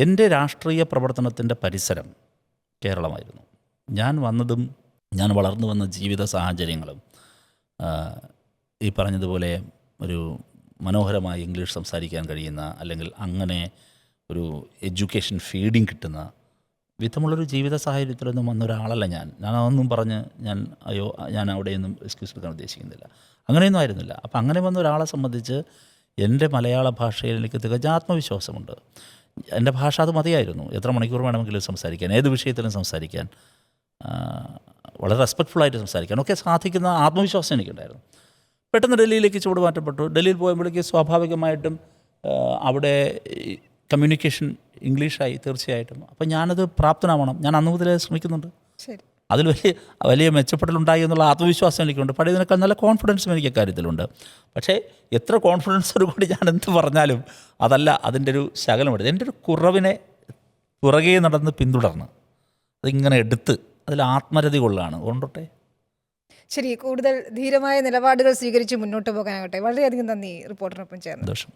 എൻ്റെ രാഷ്ട്രീയ പ്രവർത്തനത്തിൻ്റെ പരിസരം കേരളമായിരുന്നു. ഞാൻ വളർന്നു വന്ന ജീവിത സാഹചര്യങ്ങളും ഈ പറഞ്ഞതുപോലെ ഒരു മനോഹരമായി ഇംഗ്ലീഷ് സംസാരിക്കാൻ കഴിയുന്ന അല്ലെങ്കിൽ അങ്ങനെ ഒരു എഡ്യൂക്കേഷൻ ഫീഡിങ് കിട്ടുന്ന വിധമുള്ളൊരു ജീവിത സാഹചര്യത്തിലൊന്നും വന്ന ഒരാളല്ല ഞാൻ. അതൊന്നും പറഞ്ഞ് ഞാൻ അവിടെയൊന്നും എക്സ്ക്യൂസ് എടുക്കാൻ ഉദ്ദേശിക്കുന്നില്ല. അങ്ങനെയൊന്നും ആയിരുന്നില്ല. അപ്പം അങ്ങനെ വന്ന ഒരാളെ സംബന്ധിച്ച് എൻ്റെ മലയാള ഭാഷയിൽ എനിക്ക് തികഞ്ഞ ആത്മവിശ്വാസമുണ്ട്. എൻ്റെ ഭാഷ അത് മതിയായിരുന്നു. എത്ര മണിക്കൂർ വേണമെങ്കിലും സംസാരിക്കാൻ, ഏത് വിഷയത്തിലും സംസാരിക്കാൻ, വളരെ റെസ്പെക്റ്റ്ഫുള്ളായിട്ട് സംസാരിക്കാൻ ഒക്കെ സാധിക്കുന്ന ആത്മവിശ്വാസം എനിക്കുണ്ടായിരുന്നു. പെട്ടെന്ന് ഡൽഹിയിലേക്ക് ചുവട് മാറ്റപ്പെട്ടു. ഡൽഹിയിൽ പോയപ്പോഴേക്ക് സ്വാഭാവികമായിട്ടും അവിടെ കമ്മ്യൂണിക്കേഷൻ ഇംഗ്ലീഷായി തീർച്ചയായിട്ടും. അപ്പം ഞാനത് പ്രാപ്തനാവണം. ഞാൻ അന്ന് മുതലേ ശ്രമിക്കുന്നുണ്ട്. ശരി. അതിൽ വലിയ മെച്ചപ്പെടലുണ്ടായി എന്നുള്ള ആത്മവിശ്വാസം എനിക്കുണ്ട്. പഴയതിനേക്കാൾ നല്ല കോൺഫിഡൻസും എനിക്ക് അക്കാര്യത്തിലുണ്ട്. പക്ഷേ എത്ര കോൺഫിഡൻസോട് കൂടി ഞാൻ എന്ത് പറഞ്ഞാലും അതല്ല അതിൻ്റെ ഒരു ശകലമെടുത്ത് എൻ്റെ ഒരു കുറവിനെ പുറകെ നടന്ന് പിന്തുടർന്ന് അതിങ്ങനെ എടുത്ത് അതിൽ ആത്മരതി കൊള്ളുകയാണ്. കൊണ്ടോട്ടെ. ശരി, കൂടുതൽ ധീരമായ നിലപാടുകൾ സ്വീകരിച്ച് മുന്നോട്ട് പോകാനാകട്ടെ. വളരെയധികം നന്ദി റിപ്പോർട്ടറിനൊപ്പം ചേർന്ന്. സന്തോഷം.